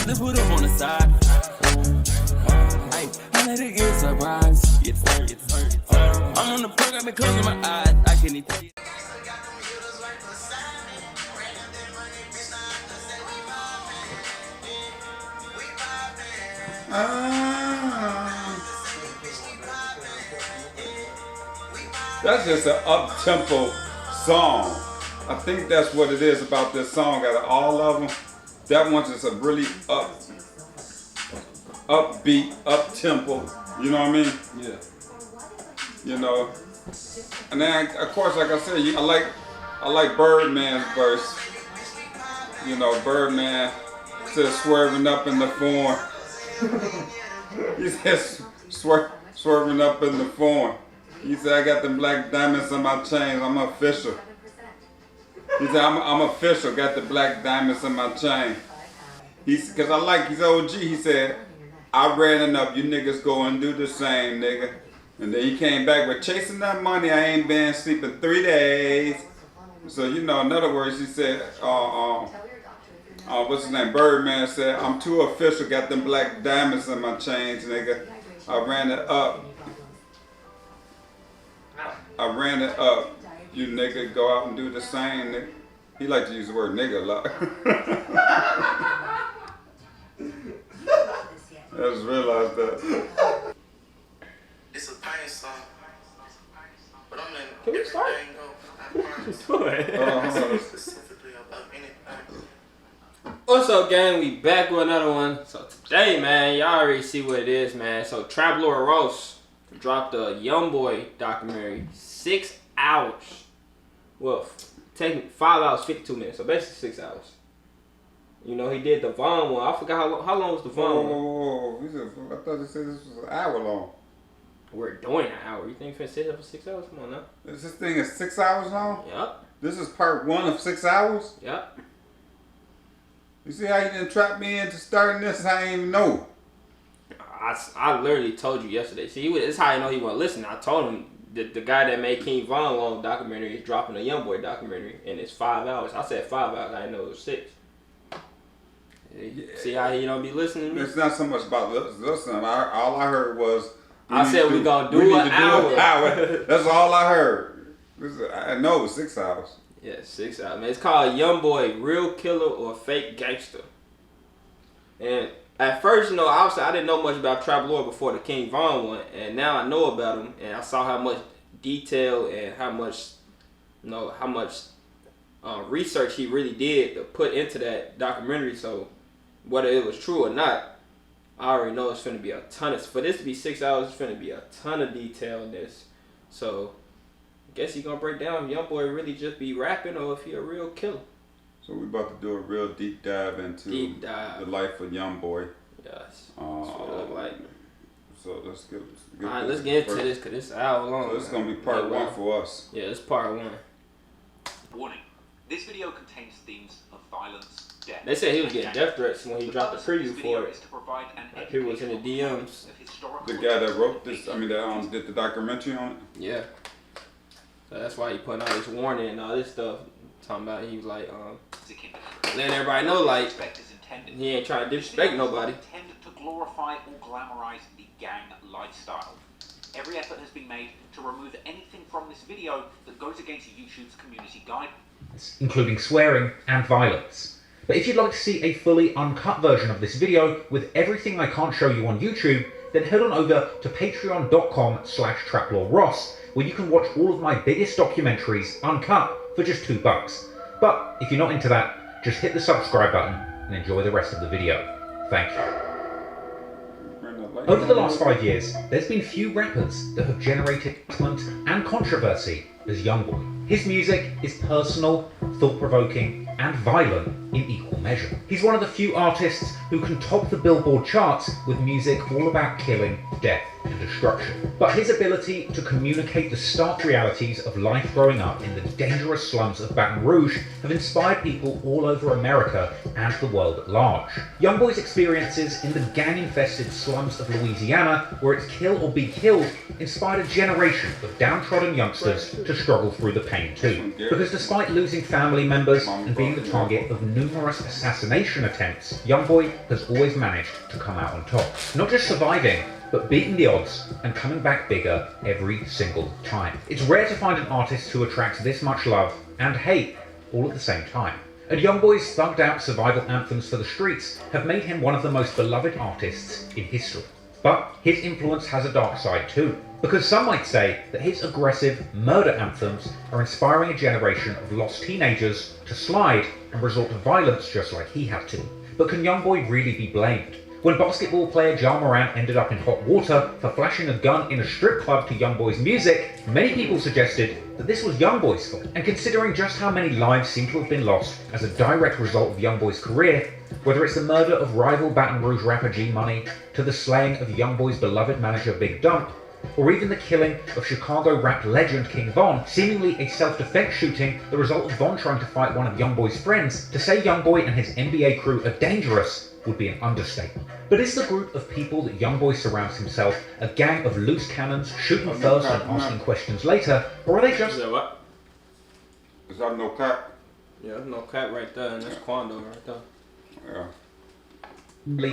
to put up on the side. I let it get surprised. I'm on the perk, I've been closing my eyes. I can't even tell you. That's just an up-tempo song. I think that's what it is about this song. Out of all of them, that one's just a really upbeat, up-tempo. You know what I mean? Yeah. You know. And then, of course, like I said, I like Birdman's verse. You know, Birdman said swerving up in the form. He says swerving up in the form. He said, I got them black diamonds on my chains, I'm official. He said, I'm official, got the black diamonds on my chain. Cause I like his OG, he said, I ran enough, you niggas go and do the same, nigga. And then he came back with chasing that money, I ain't been sleeping 3 days. So, you know, in other words, he said, what's his name, Birdman said, I'm too official, got them black diamonds on my chains, nigga. I ran it up. You nigga go out and do the same, nigga. He like to use the word nigga a lot. I just realized that. It's a pain song, but I'm letting Can we start? everything go. I promise. Specifically about anything. What's up, gang? We back with another one. So today, man, y'all already see what it is, man. So Trap Lord Ross dropped the YoungBoy documentary, 6 hours. Well, taking 5 hours, 52 minutes. So basically 6 hours. You know, he did the Von one. I forgot how long was the Von one. Whoa. I thought they said this was an hour long. We're doing an hour. You think you finna sit here for 6 hours? Come on now. This thing is 6 hours long? Yep. This is part 1 of 6 hours? Yep. You see how you didn't trap me into starting this? I didn't even know. I literally told you yesterday. See, it's how I know he wasn't listening. I told him that the guy that made King Von long documentary is dropping a YoungBoy documentary, and it's 5 hours. I said 5 hours. I didn't know it was 6. Yeah. See how he don't be listening to me? It's not so much about listening. All I heard was... I said we gonna do an hour. That's all I heard. I know it was 6 hours. Yeah, 6 hours. Man, it's called YoungBoy, Real Killer or Fake Gangster. And at first, you know, obviously I didn't know much about Trap Lord before the King Von one, and now I know about him, and I saw how much detail and how much research he really did to put into that documentary. So whether it was true or not, I already know it's going to be a ton of, for this to be 6 hours, it's going to be a ton of detail in this. So I guess he's going to break down if YoungBoy really just be rapping or if he a real killer. So we about to do a real deep dive into the life of YoungBoy. Yes, that's what it look like. So let's get Alright, let's get into this because it's an hour long. So this is going to be part 1 for us. Yeah, it's part 1. Warning, this video contains themes of violence, death. They said he was getting death threats when he dropped the preview for it. Like he was in the DMs. The guy that wrote this, that did the documentary on it? Yeah. So that's why he put out this warning and all this stuff. Talking about he was like, letting everybody know like he ain't trying to disrespect nobody. Intended to glorify or glamorize the gang lifestyle. Every effort has been made to remove anything from this video that goes against YouTube's community guidelines, including swearing and violence. But if you'd like to see a fully uncut version of this video with everything I can't show you on YouTube, then head on over to patreon.com/traplordross, where you can watch all of my biggest documentaries uncut for just $2. But if you're not into that, just hit the subscribe button and enjoy the rest of the video. Thank you. Over the last 5 years, there's been few rappers that have generated excitement and controversy as YoungBoy. His music is personal, thought-provoking, and violent in equal measure. He's one of the few artists who can top the Billboard charts with music all about killing, death, and destruction. But his ability to communicate the stark realities of life growing up in the dangerous slums of Baton Rouge have inspired people all over America and the world at large. YoungBoy's experiences in the gang-infested slums of Louisiana, where it's kill or be killed, inspired a generation of downtrodden youngsters to struggle through the pain too. Because despite losing family members and being the target of numerous assassination attempts, YoungBoy has always managed to come out on top. Not just surviving, but beating the odds and coming back bigger every single time. It's rare to find an artist who attracts this much love and hate all at the same time. And YoungBoy's thugged out survival anthems for the streets have made him one of the most beloved artists in history. But his influence has a dark side too, because some might say that his aggressive murder anthems are inspiring a generation of lost teenagers to slide and resort to violence just like he had to. But can YoungBoy really be blamed? When basketball player Ja Morant ended up in hot water for flashing a gun in a strip club to YoungBoy's music, many people suggested that this was YoungBoy's fault. And considering just how many lives seem to have been lost as a direct result of YoungBoy's career, whether it's the murder of rival Baton Rouge rapper G Money, to the slaying of YoungBoy's beloved manager Big Dump, or even the killing of Chicago rap legend King Von, seemingly a self-defense shooting, the result of Von trying to fight one of YoungBoy's friends, to say YoungBoy and his NBA crew are dangerous would be an understatement. But is the group of people that YoungBoy surrounds himself a gang of loose cannons, shooting first and asking questions later, or are they just... Is that what? Is that no cap? Yeah, no cap right there, and that's Quan right there. Yeah.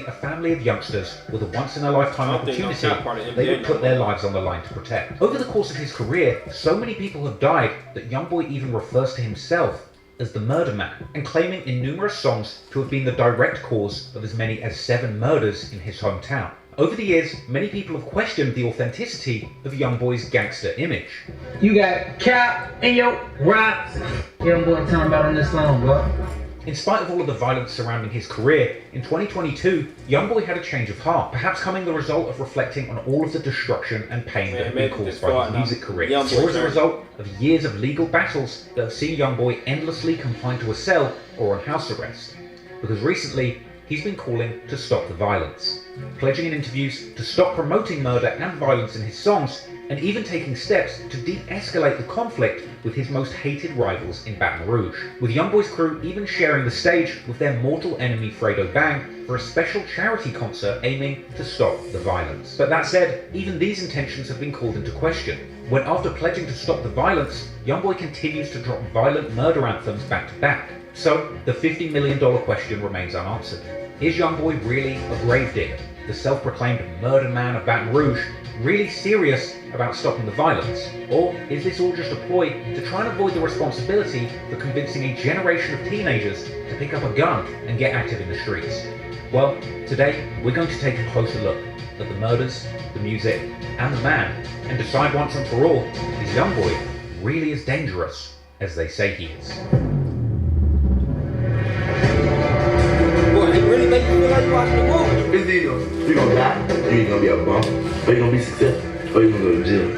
A family of youngsters with a once-in-a-lifetime opportunity they would put their lives on the line to protect. Over the course of his career, so many people have died that YoungBoy even refers to himself as the Murder Man, and claiming in numerous songs to have been the direct cause of as many as 7 murders in his hometown. Over the years, many people have questioned the authenticity of YoungBoy's gangster image. You got cap in your raps. YoungBoy talking about on this song, bro. In spite of all of the violence surrounding his career, in 2022, YoungBoy had a change of heart, perhaps coming the result of reflecting on all of the destruction and pain that had been caused by his music career, or as a result of years of legal battles that have seen YoungBoy endlessly confined to a cell or on house arrest. Because recently, he's been calling to stop the violence, pledging in interviews to stop promoting murder and violence in his songs, and even taking steps to de-escalate the conflict with his most hated rivals in Baton Rouge, with YoungBoy's crew even sharing the stage with their mortal enemy Fredo Bang for a special charity concert aiming to stop the violence. But that said, even these intentions have been called into question, when after pledging to stop the violence, YoungBoy continues to drop violent murder anthems back to back. So, the $50 million question remains unanswered. Is YoungBoy really a gravedigger, the self-proclaimed murder man of Baton Rouge, really serious about stopping the violence? Or is this all just a ploy to try and avoid the responsibility for convincing a generation of teenagers to pick up a gun and get active in the streets? Well, today we're going to take a closer look at the murders, the music, and the man, and decide once and for all, is YoungBoy really as dangerous as they say he is? Boy, it really makes you feel like you're watching the movie. It's either you're gonna die, or you're gonna be a bum, or you're gonna be successful, or you're gonna go to jail.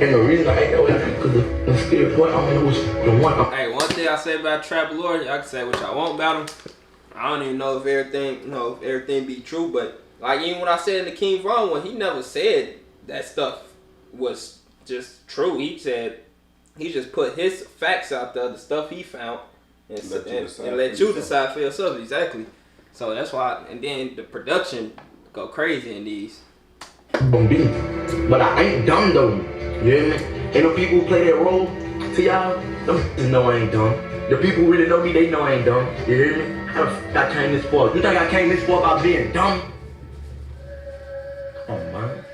And the reason I hate that way, because the spirit point, I don't know which the one. Hey, one thing I say about Trap Lord, y'all can say what y'all want about him. I don't even know if everything be true, but like even when I said in the King Von one, he never said that stuff was just true. He said he just put his facts out there, the stuff he found, and let you decide for yourself. Exactly. So that's why, and then the production go crazy in these. But I ain't dumb though. You hear me? And the people who play that role, to y'all, them just know I ain't dumb. The people who really know me, they know I ain't dumb. You hear me? I came this far. You think I came this far by being dumb? Come on, man.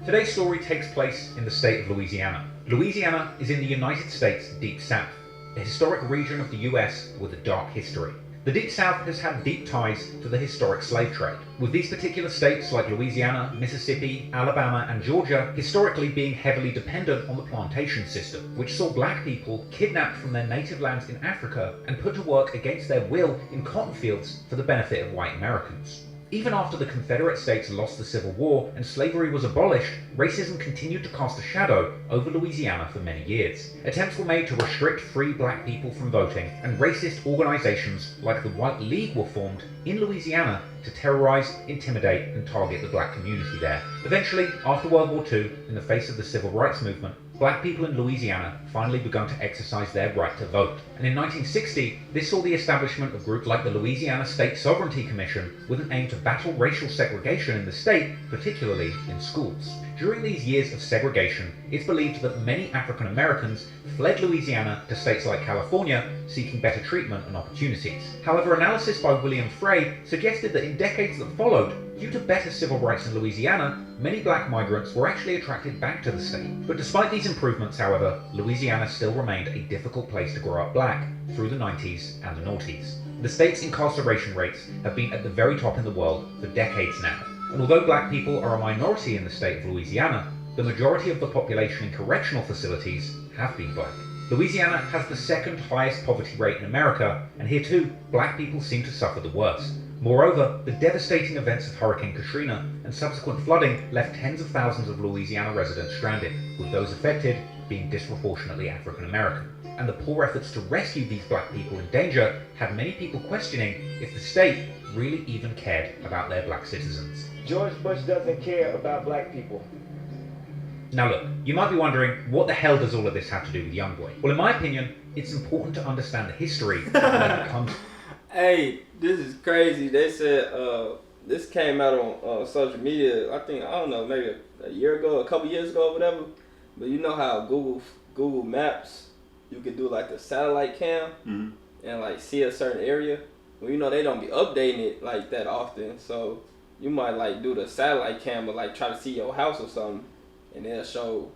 Today's story takes place in the state of Louisiana. Louisiana is in the United States Deep South, a historic region of the US with a dark history. The Deep South has had deep ties to the historic slave trade, with these particular states like Louisiana, Mississippi, Alabama, and Georgia historically being heavily dependent on the plantation system, which saw black people kidnapped from their native lands in Africa and put to work against their will in cotton fields for the benefit of white Americans. Even after the Confederate States lost the Civil War and slavery was abolished, racism continued to cast a shadow over Louisiana for many years. Attempts were made to restrict free black people from voting, and racist organizations like the White League were formed in Louisiana to terrorize, intimidate, and target the black community there. Eventually, after World War II, in the face of the Civil Rights Movement, black people in Louisiana finally began to exercise their right to vote. And in 1960, this saw the establishment of groups like the Louisiana State Sovereignty Commission with an aim to battle racial segregation in the state, particularly in schools. During these years of segregation, it's believed that many African Americans fled Louisiana to states like California, seeking better treatment and opportunities. However, analysis by William Frey suggested that in decades that followed, due to better civil rights in Louisiana, many black migrants were actually attracted back to the state. But despite these improvements, however, Louisiana still remained a difficult place to grow up black through the 90s and the noughties. The state's incarceration rates have been at the very top in the world for decades now. And although black people are a minority in the state of Louisiana, the majority of the population in correctional facilities have been black. Louisiana has the second highest poverty rate in America, and here too, black people seem to suffer the worst. Moreover, the devastating events of Hurricane Katrina and subsequent flooding left tens of thousands of Louisiana residents stranded, with those affected being disproportionately African American. And the poor efforts to rescue these black people in danger had many people questioning if the state really even cared about their black citizens. George Bush doesn't care about black people. Now look, you might be wondering, what the hell does all of this have to do with YoungBoy? Well, in my opinion, it's important to understand the history of when it comes. Hey, this is crazy. They said this came out on social media, I don't know, maybe a year ago, a couple years ago, or whatever. But you know how Google Maps, you can do like the satellite cam and like see a certain area. Well, you know they don't be updating it like that often, so you might like do the satellite cam, but like try to see your house or something, and it'll show.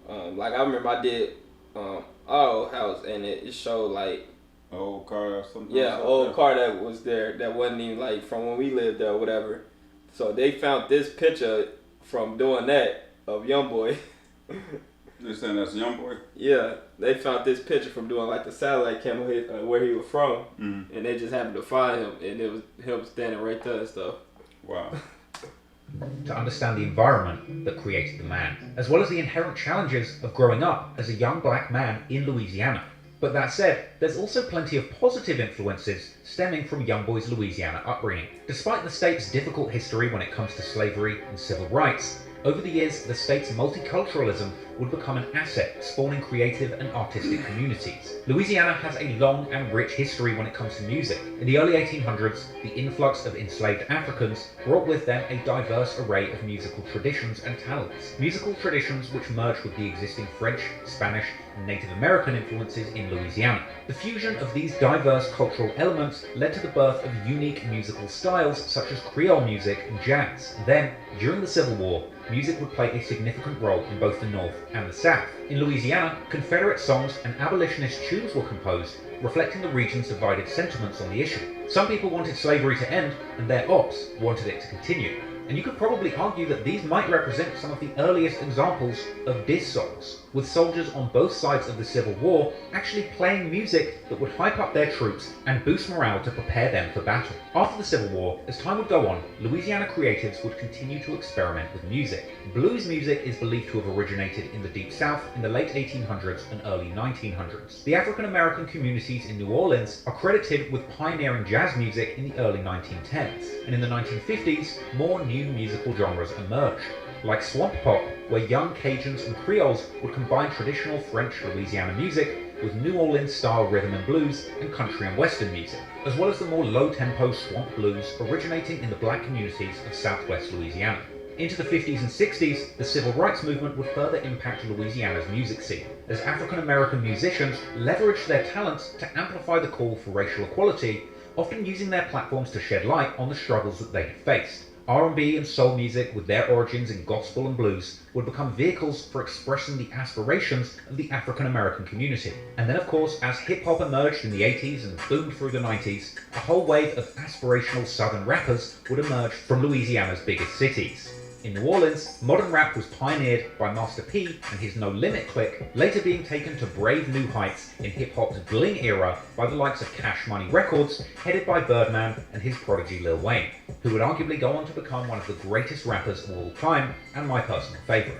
Like I remember I did our old house, and it showed like old car or something. Yeah, old car that was there that wasn't even like from when we lived there or whatever. So they found this picture from doing that of YoungBoy. They saying that's YoungBoy? Yeah, they found this picture from doing like the satellite camera where he was from, and they just happened to find him, and it was him standing right there and stuff. Wow. To understand the environment that created the man, as well as the inherent challenges of growing up as a young black man in Louisiana. But that said, there's also plenty of positive influences stemming from YoungBoy's Louisiana upbringing. Despite the state's difficult history when it comes to slavery and civil rights, over the years, the state's multiculturalism would become an asset, spawning creative and artistic communities. Louisiana has a long and rich history when it comes to music. In the early 1800s, the influx of enslaved Africans brought with them a diverse array of musical traditions and talents. Musical traditions which merged with the existing French, Spanish, and Native American influences in Louisiana. The fusion of these diverse cultural elements led to the birth of unique musical styles such as Creole music and jazz. Then, during the Civil War, music would play a significant role in both the North and the South. In Louisiana, Confederate songs and abolitionist tunes were composed, reflecting the region's divided sentiments on the issue. Some people wanted slavery to end, and their ops wanted it to continue. And you could probably argue that these might represent some of the earliest examples of diss songs, with soldiers on both sides of the Civil War actually playing music that would hype up their troops and boost morale to prepare them for battle. After the Civil War, as time would go on, Louisiana creatives would continue to experiment with music. Blues music is believed to have originated in the Deep South in the late 1800s and early 1900s. The African American communities in New Orleans are credited with pioneering jazz music in the early 1910s, and in the 1950s, more new musical genres emerged, like swamp pop, where young Cajuns and Creoles would combine traditional French Louisiana music with New Orleans-style rhythm and blues and country and western music, as well as the more low-tempo swamp blues originating in the black communities of southwest Louisiana. Into the 50s and 60s, the civil rights movement would further impact Louisiana's music scene, as African American musicians leveraged their talents to amplify the call for racial equality, often using their platforms to shed light on the struggles that they had faced. R&B and soul music, with their origins in gospel and blues, would become vehicles for expressing the aspirations of the African American community. And then of course, as hip-hop emerged in the 80s and boomed through the 90s, a whole wave of aspirational southern rappers would emerge from Louisiana's biggest cities. In New Orleans, modern rap was pioneered by Master P and his No Limit clique, later being taken to brave new heights in hip-hop's bling era by the likes of Cash Money Records, headed by Birdman and his prodigy Lil Wayne, who would arguably go on to become one of the greatest rappers of all time and my personal favourite.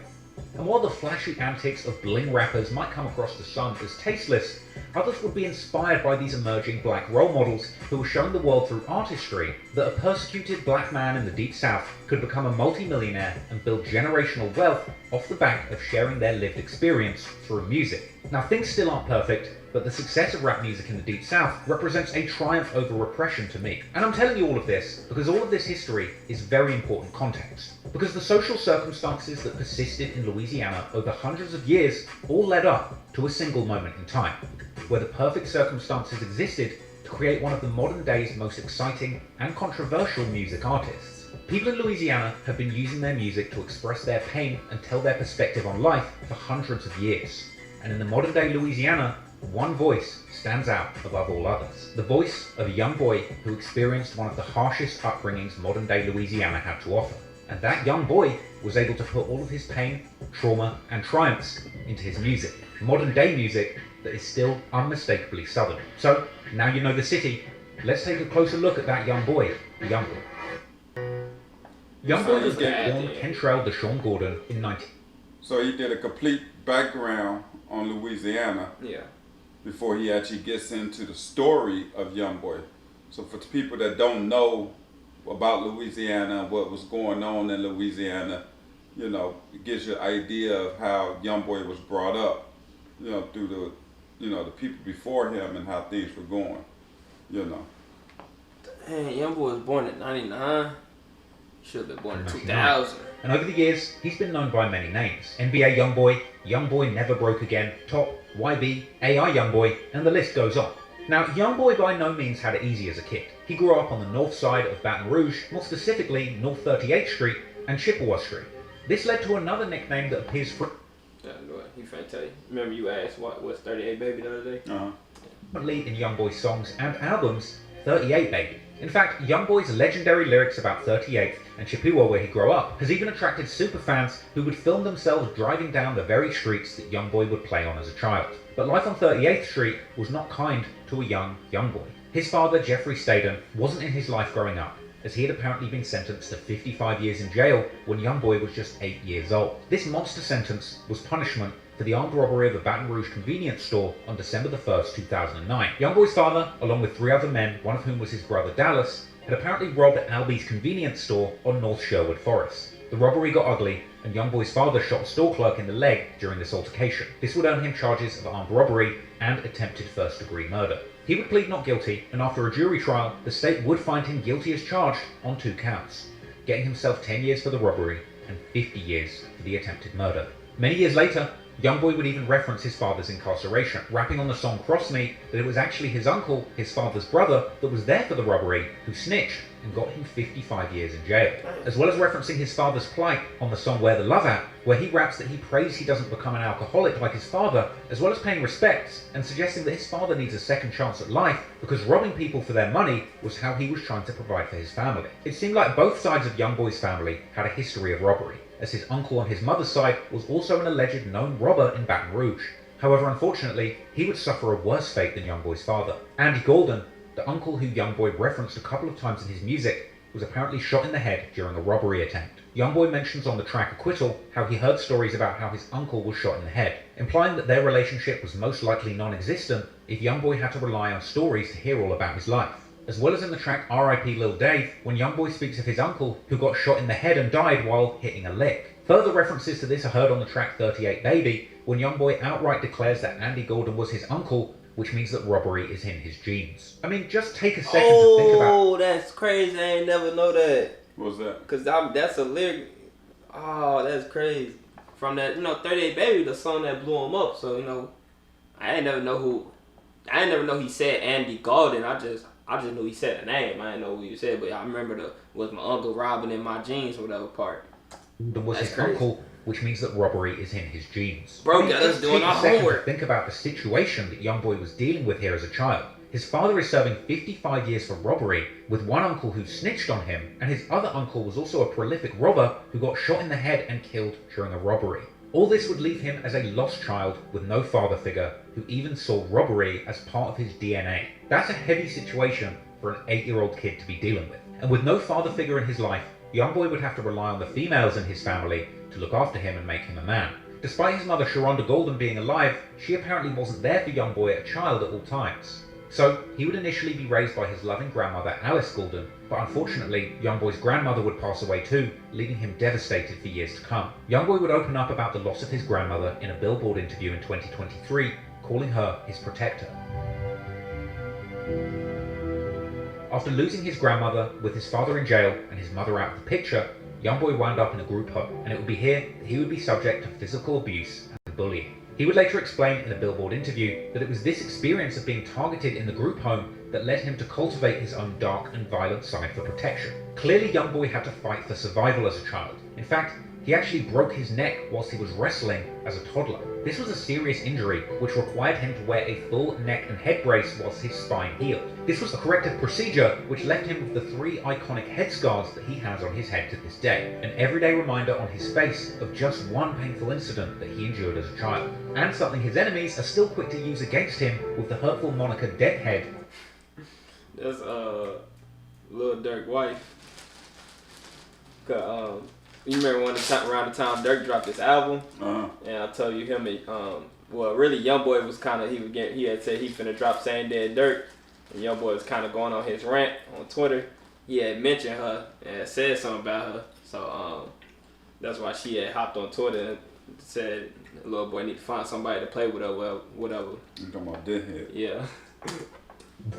And while the flashy antics of bling rappers might come across to some as tasteless, others would be inspired by these emerging black role models who were showing the world through artistry that a persecuted black man in the Deep South could become a multi-millionaire and build generational wealth off the back of sharing their lived experience through music. Now, things still aren't perfect, but the success of rap music in the Deep South represents a triumph over repression to me. And I'm telling you all of this because all of this history is very important context. Because the social circumstances that persisted in Louisiana over hundreds of years all led up to a single moment in time, where the perfect circumstances existed to create one of the modern day's most exciting and controversial music artists. People in Louisiana have been using their music to express their pain and tell their perspective on life for hundreds of years. And in the modern day Louisiana, one voice stands out above all others. The voice of a young boy who experienced one of the harshest upbringings modern day Louisiana had to offer. And that young boy was able to put all of his pain, trauma, and triumphs into his music. Modern day music that is still unmistakably Southern. So, now you know the city, let's take a closer look at that young boy, YoungBoy. YoungBoy was born Kentrell Deshaun Gordon in 19... So he did a complete background on Louisiana before he actually gets into the story of YoungBoy. So for people that don't know about Louisiana, what was going on in Louisiana, you know, it gives you an idea of how YoungBoy was brought up, you know, through the, you know, the people before him and how things were going, you know. Dang, YoungBoy was born in 99. Should have been born in 2000. And over the years, he's been known by many names. NBA YoungBoy, YoungBoy Never Broke Again, Top, YB, AI YoungBoy, and the list goes on. Now, YoungBoy by no means had it easy as a kid. He grew up on the north side of Baton Rouge, more specifically North 38th Street and Chippewa Street. This led to another nickname that appears He finna tell you. Remember you asked what's 38 Baby the other day? frequently in YoungBoy's songs and albums, 38 Baby. In fact, YoungBoy's legendary lyrics about 38th and Chippewa, where he grew up, has even attracted superfans who would film themselves driving down the very streets that YoungBoy would play on as a child. But life on 38th Street was not kind to a young YoungBoy. His father, Jeffrey Staden, wasn't in his life growing up, as he had apparently been sentenced to 55 years in jail when YoungBoy was just 8 years old. This monster sentence was punishment for the armed robbery of a Baton Rouge convenience store on December the 1st, 2009. YoungBoy's father, along with 3 other men, one of whom was his brother Dallas, had apparently robbed Albie's convenience store on North Sherwood Forest. The robbery got ugly, and YoungBoy's father shot a store clerk in the leg during this altercation. This would earn him charges of armed robbery and attempted first-degree murder. He would plead not guilty, and after a jury trial, the state would find him guilty as charged on 2 counts, getting himself 10 years for the robbery and 50 years for the attempted murder. Many years later, YoungBoy would even reference his father's incarceration, rapping on the song Cross Me that it was actually his uncle, his father's brother, that was there for the robbery, who snitched and got him 55 years in jail. As well as referencing his father's plight on the song Where the Love At, where he raps that he prays he doesn't become an alcoholic like his father, as well as paying respects and suggesting that his father needs a second chance at life because robbing people for their money was how he was trying to provide for his family. It seemed like both sides of YoungBoy's family had a history of robbery, as his uncle on his mother's side was also an alleged known robber in Baton Rouge. However, unfortunately, he would suffer a worse fate than YoungBoy's father. Andy Golden, the uncle who YoungBoy referenced a couple of times in his music, was apparently shot in the head during a robbery attempt. YoungBoy mentions on the track Acquittal how he heard stories about how his uncle was shot in the head, implying that their relationship was most likely non-existent if YoungBoy had to rely on stories to hear all about his life. As well as in the track R.I.P. Lil Dave, when YoungBoy speaks of his uncle who got shot in the head and died while hitting a lick. Further references to this are heard on the track 38 Baby, when YoungBoy outright declares that Andy Golden was his uncle, which means that robbery is in his genes. I mean, just take a second to think about... Oh, that's crazy. I ain't never know that. What was that? Because that's a lyric... Oh, that's crazy. From that, 38 Baby, the song that blew him up. So, I ain't never know he said Andy Golden. I just knew he said the name. I didn't know what he said, but I remember was my uncle robbing in my jeans or whatever part. Was his uncle, which means that robbery is in his genes. Bro, got us doing our homework. Think about the situation that YoungBoy was dealing with here as a child. His father is serving 55 years for robbery, with one uncle who snitched on him, and his other uncle was also a prolific robber who got shot in the head and killed during a robbery. All this would leave him as a lost child with no father figure, who even saw robbery as part of his DNA. That's a heavy situation for an 8-year-old kid to be dealing with. And with no father figure in his life, YoungBoy would have to rely on the females in his family to look after him and make him a man. Despite his mother Sharonda Golden being alive, she apparently wasn't there for YoungBoy as a child at all times. So, he would initially be raised by his loving grandmother Alice Golden, but unfortunately, YoungBoy's grandmother would pass away too, leaving him devastated for years to come. YoungBoy would open up about the loss of his grandmother in a Billboard interview in 2023, calling her his protector. After losing his grandmother, with his father in jail and his mother out of the picture, YoungBoy wound up in a group home, and it would be here that he would be subject to physical abuse and bullying. He would later explain in a Billboard interview that it was this experience of being targeted in the group home that led him to cultivate his own dark and violent side for protection. Clearly, YoungBoy had to fight for survival as a child. In fact, he actually broke his neck whilst he was wrestling as a toddler. This was a serious injury which required him to wear a full neck and head brace whilst his spine healed. This was a corrective procedure which left him with the 3 iconic head scars that he has on his head to this day, an everyday reminder on his face of just one painful incident that he endured as a child, and something his enemies are still quick to use against him with the hurtful moniker Deadhead. That's Lil Durk's wife. You remember around the time Durk dropped his album? And I told you him and well, really YoungBoy was kind of he had said he finna drop Saying Dead Durk, and YoungBoy was kind of going on his rant on Twitter. He had mentioned her and said something about her, so that's why she had hopped on Twitter and said Lil Boy need to find somebody to play with her. Well, whatever. You talking about Deadhead? Yeah.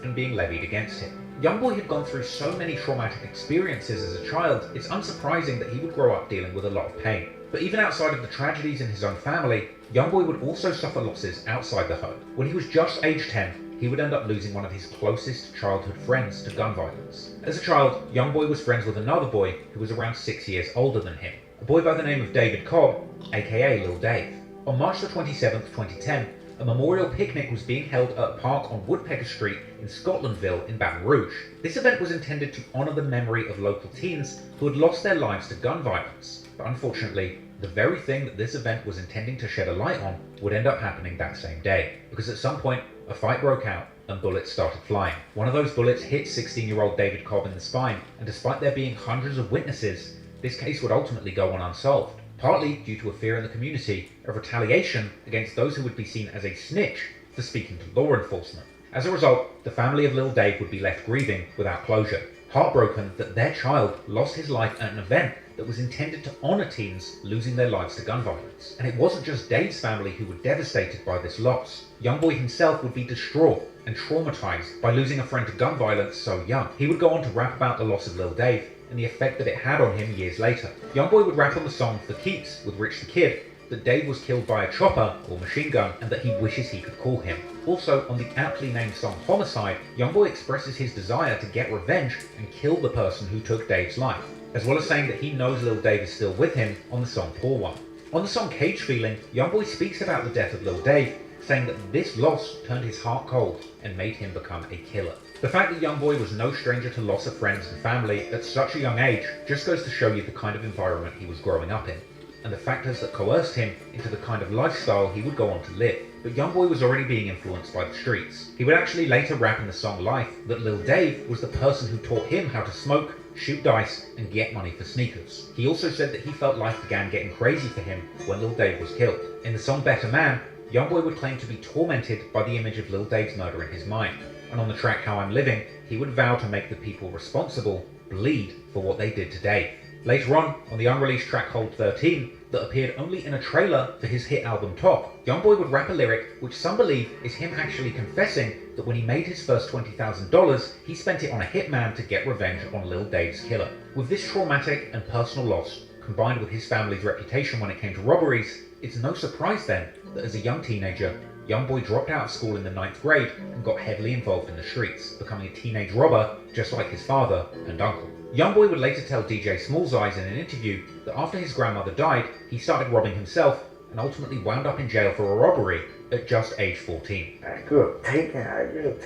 And being levied against him. YoungBoy had gone through so many traumatic experiences as a child, it's unsurprising that he would grow up dealing with a lot of pain. But even outside of the tragedies in his own family, YoungBoy would also suffer losses outside the home. When he was just age 10, he would end up losing one of his closest childhood friends to gun violence. As a child, YoungBoy was friends with another boy who was around 6 years older than him, a boy by the name of David Cobb, aka Lil Dave. On March the 27th, 2010, a memorial picnic was being held at a park on Woodpecker Street in Scotlandville in Baton Rouge. This event was intended to honour the memory of local teens who had lost their lives to gun violence. But unfortunately, the very thing that this event was intending to shed a light on would end up happening that same day, because at some point, a fight broke out and bullets started flying. One of those bullets hit 16-year-old David Cobb in the spine, and despite there being hundreds of witnesses, this case would ultimately go on unsolved, partly due to a fear in the community of retaliation against those who would be seen as a snitch for speaking to law enforcement. As a result, the family of Lil Dave would be left grieving without closure, heartbroken that their child lost his life at an event that was intended to honour teens losing their lives to gun violence. And it wasn't just Dave's family who were devastated by this loss. YoungBoy himself would be distraught and traumatised by losing a friend to gun violence so young. He would go on to rap about the loss of Lil Dave and the effect that it had on him years later. YoungBoy would rap on the song For Keeps with Rich the Kid that Dave was killed by a chopper or machine gun and that he wishes he could call him. Also, on the aptly named song Homicide, YoungBoy expresses his desire to get revenge and kill the person who took Dave's life, as well as saying that he knows Lil Dave is still with him on the song Poor One. On the song Cage Feeling, YoungBoy speaks about the death of Lil Dave, saying that this loss turned his heart cold and made him become a killer. The fact that YoungBoy was no stranger to loss of friends and family at such a young age just goes to show you the kind of environment he was growing up in, and the factors that coerced him into the kind of lifestyle he would go on to live. But YoungBoy was already being influenced by the streets. He would actually later rap in the song Life that Lil Dave was the person who taught him how to smoke, shoot dice, and get money for sneakers. He also said that he felt life began getting crazy for him when Lil Dave was killed. In the song Better Man, YoungBoy would claim to be tormented by the image of Lil Dave's murder in his mind, and on the track How I'm Living, he would vow to make the people responsible bleed for what they did to Dave. Later on the unreleased track Hold 13, that appeared only in a trailer for his hit album Top, YoungBoy would rap a lyric which some believe is him actually confessing that when he made his first $20,000, he spent it on a hitman to get revenge on Lil Dave's killer. With this traumatic and personal loss, combined with his family's reputation when it came to robberies, it's no surprise then that as a young teenager, YoungBoy dropped out of school in the 9th grade and got heavily involved in the streets, becoming a teenage robber just like his father and uncle. YoungBoy would later tell DJ Smalls Eyes in an interview that after his grandmother died, he started robbing himself and ultimately wound up in jail for a robbery at just age 14. I grew up taking, I grew up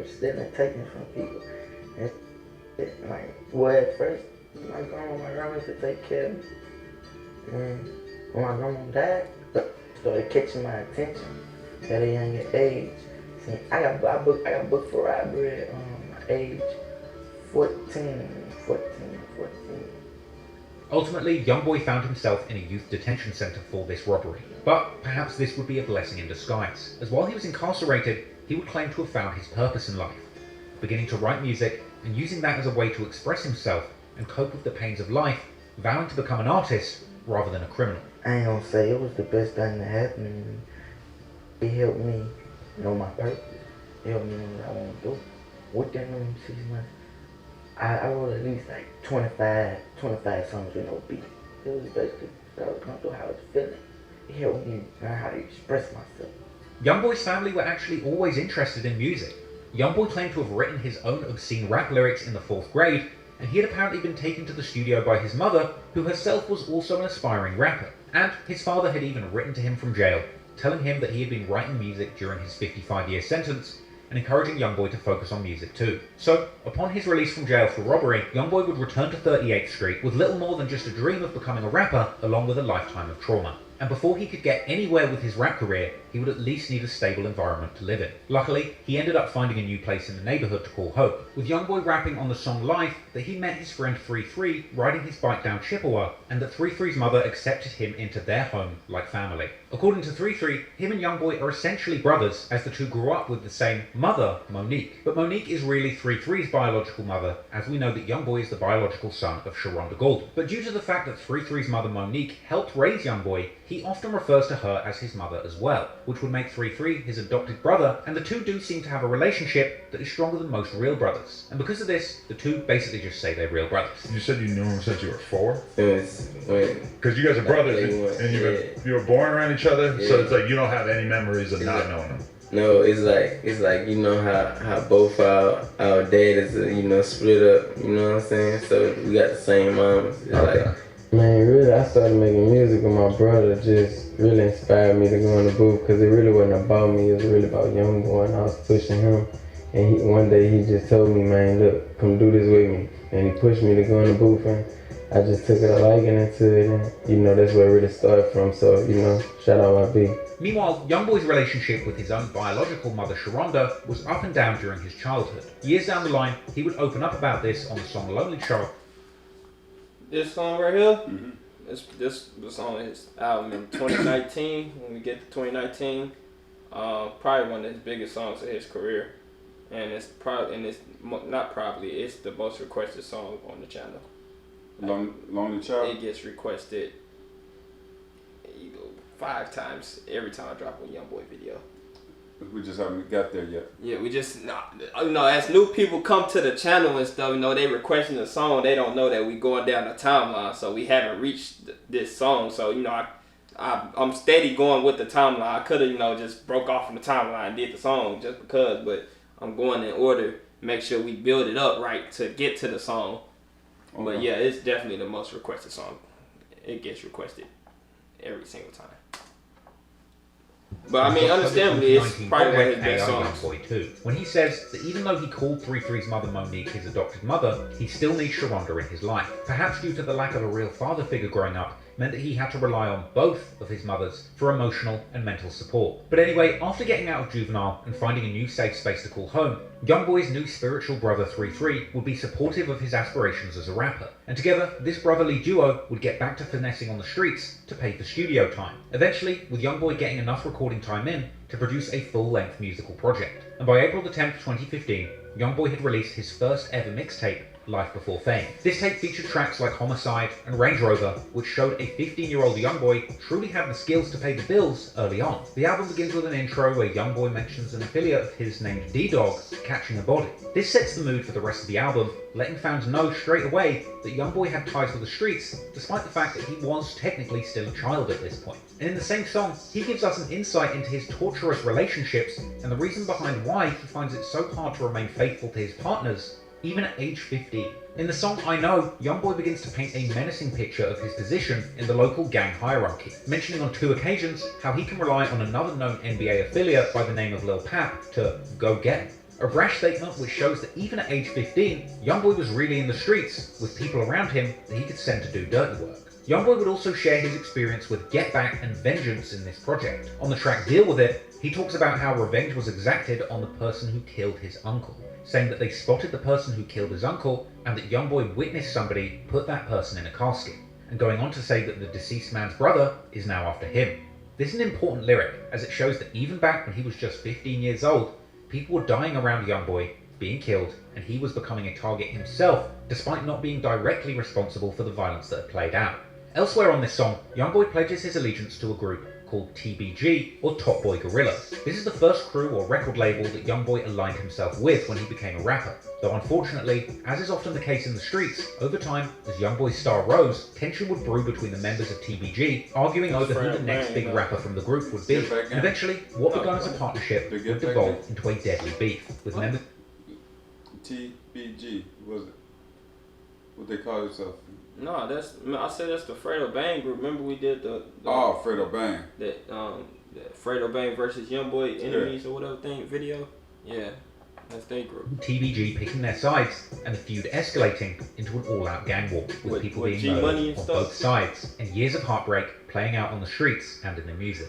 stealing, taking from people. At first, my grandma used to take care of me. And when my grandma died, started catching my attention at a younger age. See, I got booked for robbery at age 14. Ultimately, YoungBoy found himself in a youth detention centre for this robbery. But perhaps this would be a blessing in disguise, as while he was incarcerated, he would claim to have found his purpose in life, beginning to write music and using that as a way to express himself and cope with the pains of life, vowing to become an artist rather than a criminal. I ain't gonna say it was the best thing that happened to me. It helped me know my purpose. It helped me know what I want to do. Within them 6 months, I wrote at least like 25 songs with no beat. It was basically I was going through how I was feeling. It helped me learn how to express myself. YoungBoy's family were actually always interested in music. YoungBoy claimed to have written his own obscene rap lyrics in the 4th grade, and he had apparently been taken to the studio by his mother, who herself was also an aspiring rapper. And his father had even written to him from jail, telling him that he had been writing music during his 55-year sentence, and encouraging YoungBoy to focus on music too. So, upon his release from jail for robbery, YoungBoy would return to 38th Street with little more than just a dream of becoming a rapper, along with a lifetime of trauma. And before he could get anywhere with his rap career, he would at least need a stable environment to live in. Luckily, he ended up finding a new place in the neighborhood to call home, with YoungBoy rapping on the song Life that he met his friend 33 riding his bike down Chippewa, and that 33's mother accepted him into their home like family. According to 33, him and YoungBoy are essentially brothers, as the two grew up with the same mother, Monique. But Monique is really 33's biological mother, as we know that YoungBoy is the biological son of Sharonda Golden. But due to the fact that 33's mother Monique helped raise YoungBoy, he often refers to her as his mother as well, which would make 33 his adopted brother, and the two do seem to have a relationship that is stronger than most real brothers. And because of this, the two basically just say they're real brothers. You said you knew him since you were 4? Yes. Because you guys are brothers, and you were born around each other, so it's like you don't have any memories of not knowing them. No, it's like you know how both our daddies split up, you know what I'm saying? So we got the same moms. It's like, man, really, I started making music with my brother. Just really inspired me to go in the booth, because it really wasn't about me. It was really about YoungBoy, and I was pushing him. And one day he just told me, man, look, come do this with me. And he pushed me to go in the booth, and I just took a liking into it, and that's where it really started from. So, shout out YB. Meanwhile, YoungBoy's relationship with his own biological mother Sharonda was up and down during his childhood. Years down the line, he would open up about this on the song Lonely Child. This song right here, this was on his album in 2019. When we get to 2019, probably one of his biggest songs of his career, and it's the most requested song on the channel. Lonely Child. It gets requested 5 times every time I drop a YoungBoy video. We just haven't got there yet. Yeah, we just as new people come to the channel and stuff, they requesting the song. They don't know that we going down the timeline, so we haven't reached this song. So I'm steady going with the timeline. I could have just broke off from the timeline and did the song just because, but I'm going in order, make sure we build it up right to get to the song. Okay. But yeah, it's definitely the most requested song. It gets requested every single time. But I mean, understandably, it's probably one of his best songs. YoungBoy too, when he says that even though he called 33's mother Monique his adopted mother, he still needs Sharonda in his life. Perhaps due to the lack of a real father figure growing up, meant that he had to rely on both of his mothers for emotional and mental support. But anyway, after getting out of juvenile and finding a new safe space to call home, YoungBoy's new spiritual brother 33 would be supportive of his aspirations as a rapper, and together this brotherly duo would get back to finessing on the streets to pay for studio time, eventually with YoungBoy getting enough recording time in to produce a full-length musical project. And by April the 10th, 2015, YoungBoy had released his first ever mixtape, Life Before Fame. This tape featured tracks like Homicide and Range Rover, which showed a 15-year-old YoungBoy truly had the skills to pay the bills early on. The album begins with an intro where YoungBoy mentions an affiliate of his named D-Dog catching a body. This sets the mood for the rest of the album, letting fans know straight away that YoungBoy had ties with the streets, despite the fact that he was technically still a child at this point. And in the same song, he gives us an insight into his torturous relationships and the reason behind why he finds it so hard to remain faithful to his partners even at age 15. In the song I Know, YoungBoy begins to paint a menacing picture of his position in the local gang hierarchy, mentioning on 2 occasions how he can rely on another known NBA affiliate by the name of Lil Pap to go get him. A brash statement which shows that even at age 15, YoungBoy was really in the streets, with people around him that he could send to do dirty work. YoungBoy would also share his experience with Get Back and Vengeance in this project. On the track Deal With It, he talks about how revenge was exacted on the person who killed his uncle, saying that they spotted the person who killed his uncle and that YoungBoy witnessed somebody put that person in a casket, and going on to say that the deceased man's brother is now after him. This is an important lyric, as it shows that even back when he was just 15 years old, people were dying around YoungBoy, being killed, and he was becoming a target himself, despite not being directly responsible for the violence that had played out. Elsewhere on this song, YoungBoy pledges his allegiance to a group called TBG, or Top Boy Gorilla. This is the first crew or record label that YoungBoy aligned himself with when he became a rapper, though unfortunately, as is often the case in the streets, over time, as YoungBoy's star rose, tension would brew between the members of TBG, arguing over who the next big rapper from the group would be, and eventually, what began as a partnership would devolve into a deadly beef, with members... TBG, was it? What they call themselves? No, I said that's the Fredo Bang group. Remember we did the Fredo Bang. The Fredo Bang versus YoungBoy enemies or whatever thing video. Yeah, that's their group. TBG picking their sides and the feud escalating into an all-out gang war with people being murdered on both sides and years of heartbreak playing out on the streets and in the music.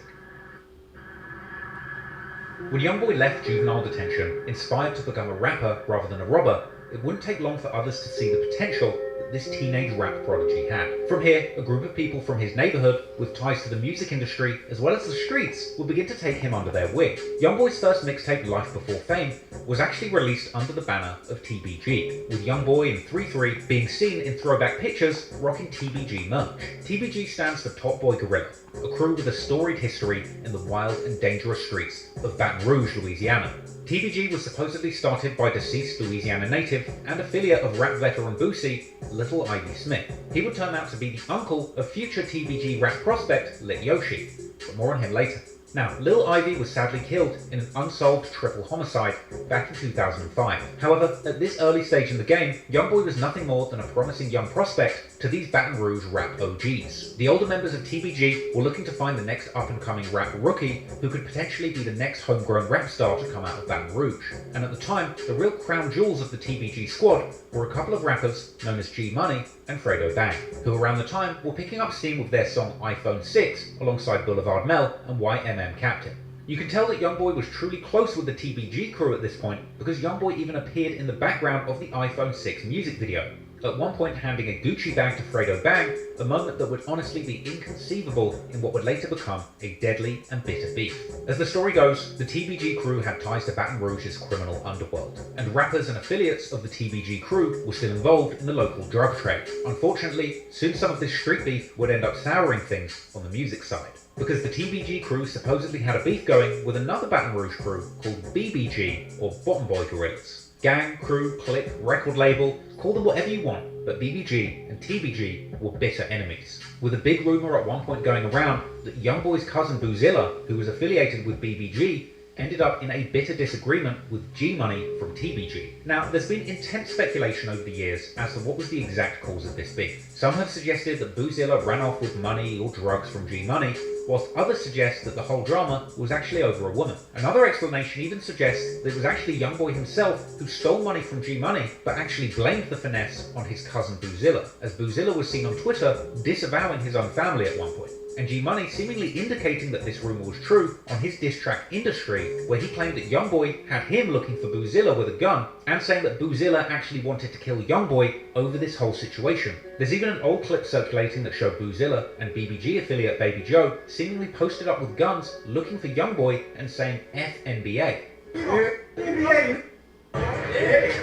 When YoungBoy left juvenile detention, inspired to become a rapper rather than a robber, it wouldn't take long for others to see the potential this teenage rap prodigy had. From here, a group of people from his neighborhood with ties to the music industry as well as the streets would begin to take him under their wing. YoungBoy's first mixtape, Life Before Fame, was actually released under the banner of TBG, with YoungBoy and 3-3 being seen in throwback pictures rocking TBG merch. TBG stands for Top Boy Gorilla, a crew with a storied history in the wild and dangerous streets of Baton Rouge, Louisiana. TBG was supposedly started by deceased Louisiana native and affiliate of rap veteran Boosie, Lil Ivy Smith. He would turn out to be the uncle of future TBG rap prospect Lit Yoshi, but more on him later. Now, Lil Ivy was sadly killed in an unsolved triple homicide back in 2005. However, at this early stage in the game, YoungBoy was nothing more than a promising young prospect to these Baton Rouge rap OGs. The older members of TBG were looking to find the next up-and-coming rap rookie who could potentially be the next homegrown rap star to come out of Baton Rouge. And at the time, the real crown jewels of the TBG squad were a couple of rappers known as G Money and Fredo Bang, who around the time were picking up steam with their song iPhone 6 alongside Boulevard Mel and YMM Captain. You can tell that YoungBoy was truly close with the TBG crew at this point because YoungBoy even appeared in the background of the iPhone 6 music video, at one point handing a Gucci bag to Fredo Bang, a moment that would honestly be inconceivable in what would later become a deadly and bitter beef. As the story goes, the TBG crew had ties to Baton Rouge's criminal underworld, and rappers and affiliates of the TBG crew were still involved in the local drug trade. Unfortunately, soon some of this street beef would end up souring things on the music side, because the TBG crew supposedly had a beef going with another Baton Rouge crew called BBG, or Bottom Boy Gorillas. Gang, crew, clique, record label, call them whatever you want, but BBG and TBG were bitter enemies, with a big rumour at one point going around that YoungBoy's cousin Boozilla, who was affiliated with BBG, ended up in a bitter disagreement with G Money from TBG. Now, there's been intense speculation over the years as to what was the exact cause of this beef. Some have suggested that Boozilla ran off with money or drugs from G Money, whilst others suggest that the whole drama was actually over a woman. Another explanation even suggests that it was actually YoungBoy himself who stole money from G Money, but actually blamed the finesse on his cousin Boozilla, as Boozilla was seen on Twitter disavowing his own family at one point, and G Money seemingly indicating that this rumour was true on his diss track Industry, where he claimed that YoungBoy had him looking for Boozilla with a gun, and saying that Boozilla actually wanted to kill YoungBoy over this whole situation. There's even an old clip circulating that showed Boozilla and BBG affiliate Baby Joe seemingly posted up with guns looking for YoungBoy and saying F NBA. NBA!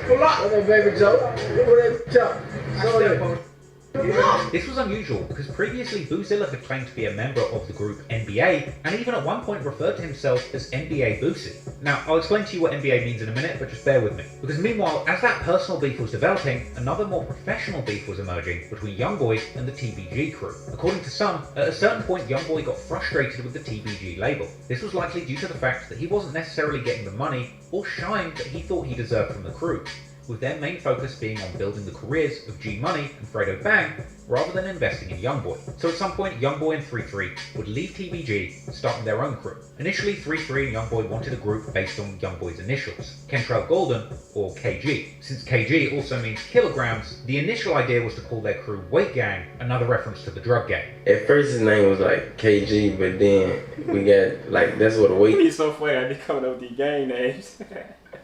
Pull up! What up, Baby Joe? What up, This was unusual because previously Boozilla had claimed to be a member of the group NBA and even at one point referred to himself as NBA Boosie. Now, I'll explain to you what NBA means in a minute, but just bear with me. Because meanwhile, as that personal beef was developing, another more professional beef was emerging between YoungBoy and the TBG crew. According to some, at a certain point YoungBoy got frustrated with the TBG label. This was likely due to the fact that he wasn't necessarily getting the money or shine that he thought he deserved from the crew. with their main focus being on building the careers of G Money and Fredo Bang, rather than investing in YoungBoy. So at some point, YoungBoy and 33 would leave TBG, starting their own crew. Initially, 33 and YoungBoy wanted a group based on YoungBoy's initials, Kentrell Golden, or KG. Since KG also means kilograms, the initial idea was to call their crew Weight Gang, another reference to the drug gang. At first his name was like KG, but then we got like, that's what the weight. It's so funny, I be coming up with these gang names.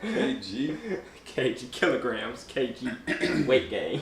KG? KG, kilograms, KG, weight gang.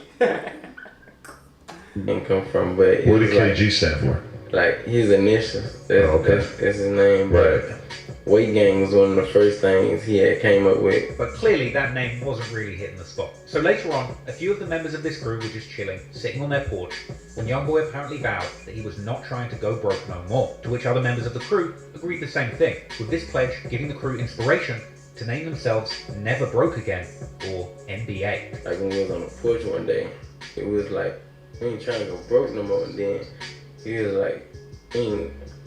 Didn't come from, but what did KG stand for? Like his initials. That's his name. But Weight Gang was one of the first things he had came up with. But clearly that name wasn't really hitting the spot. So later on, a few of the members of this crew were just chilling, sitting on their porch, when YoungBoy apparently vowed that he was not trying to go broke no more. To which other members of the crew agreed the same thing, with this pledge giving the crew inspiration to name themselves Never Broke Again, or NBA. Like when we was on the porch one day, it was like, we ain't trying to go broke no more. And then he was like,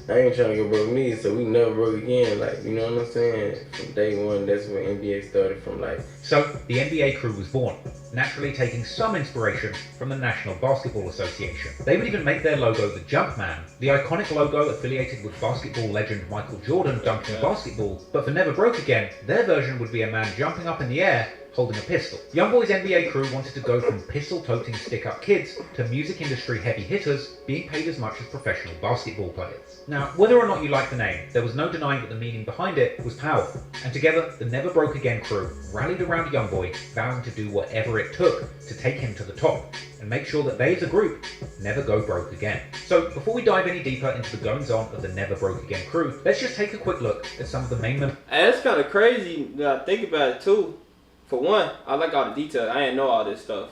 I ain't trying to go broke neither, so we never broke again. Like, you know what I'm saying? From day one, that's where NBA started from. Like, so the NBA crew was born, naturally taking some inspiration from the National Basketball Association. They would even make their logo the Jumpman, the iconic logo affiliated with basketball legend Michael Jordan dunking basketballs. But for Never Broke Again, their version would be a man jumping up in the air holding a pistol. YoungBoy's NBA crew wanted to go from pistol-toting stick-up kids to music industry heavy hitters being paid as much as professional basketball players. Now, whether or not you like the name, there was no denying that the meaning behind it was powerful. And together, the Never Broke Again crew rallied around YoungBoy, vowing to do whatever it took to take him to the top and make sure that they as a group never go broke again. So before we dive any deeper into the goings-on of the Never Broke Again crew, let's just take a quick look at some of the main members. And it's kind of crazy that I think about it too. For one, I like all the details. I didn't know all this stuff.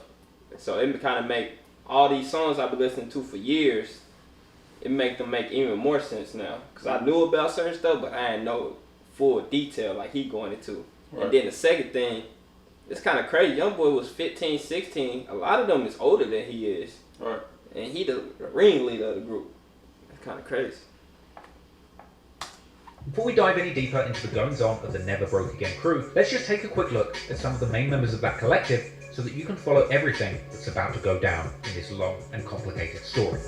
So it kind of make all these songs I've been listening to for years, it make them make even more sense now. Because I knew about certain stuff, but I didn't know full detail like he going into. Right. And then the second thing, it's kind of crazy. YoungBoy was 15, 16. A lot of them is older than he is. Right. And he the ringleader of the group. It's kind of crazy. Before we dive any deeper into the goings-on of the Never Broke Again crew, let's just take a quick look at some of the main members of that collective so that you can follow everything that's about to go down in this long and complicated story.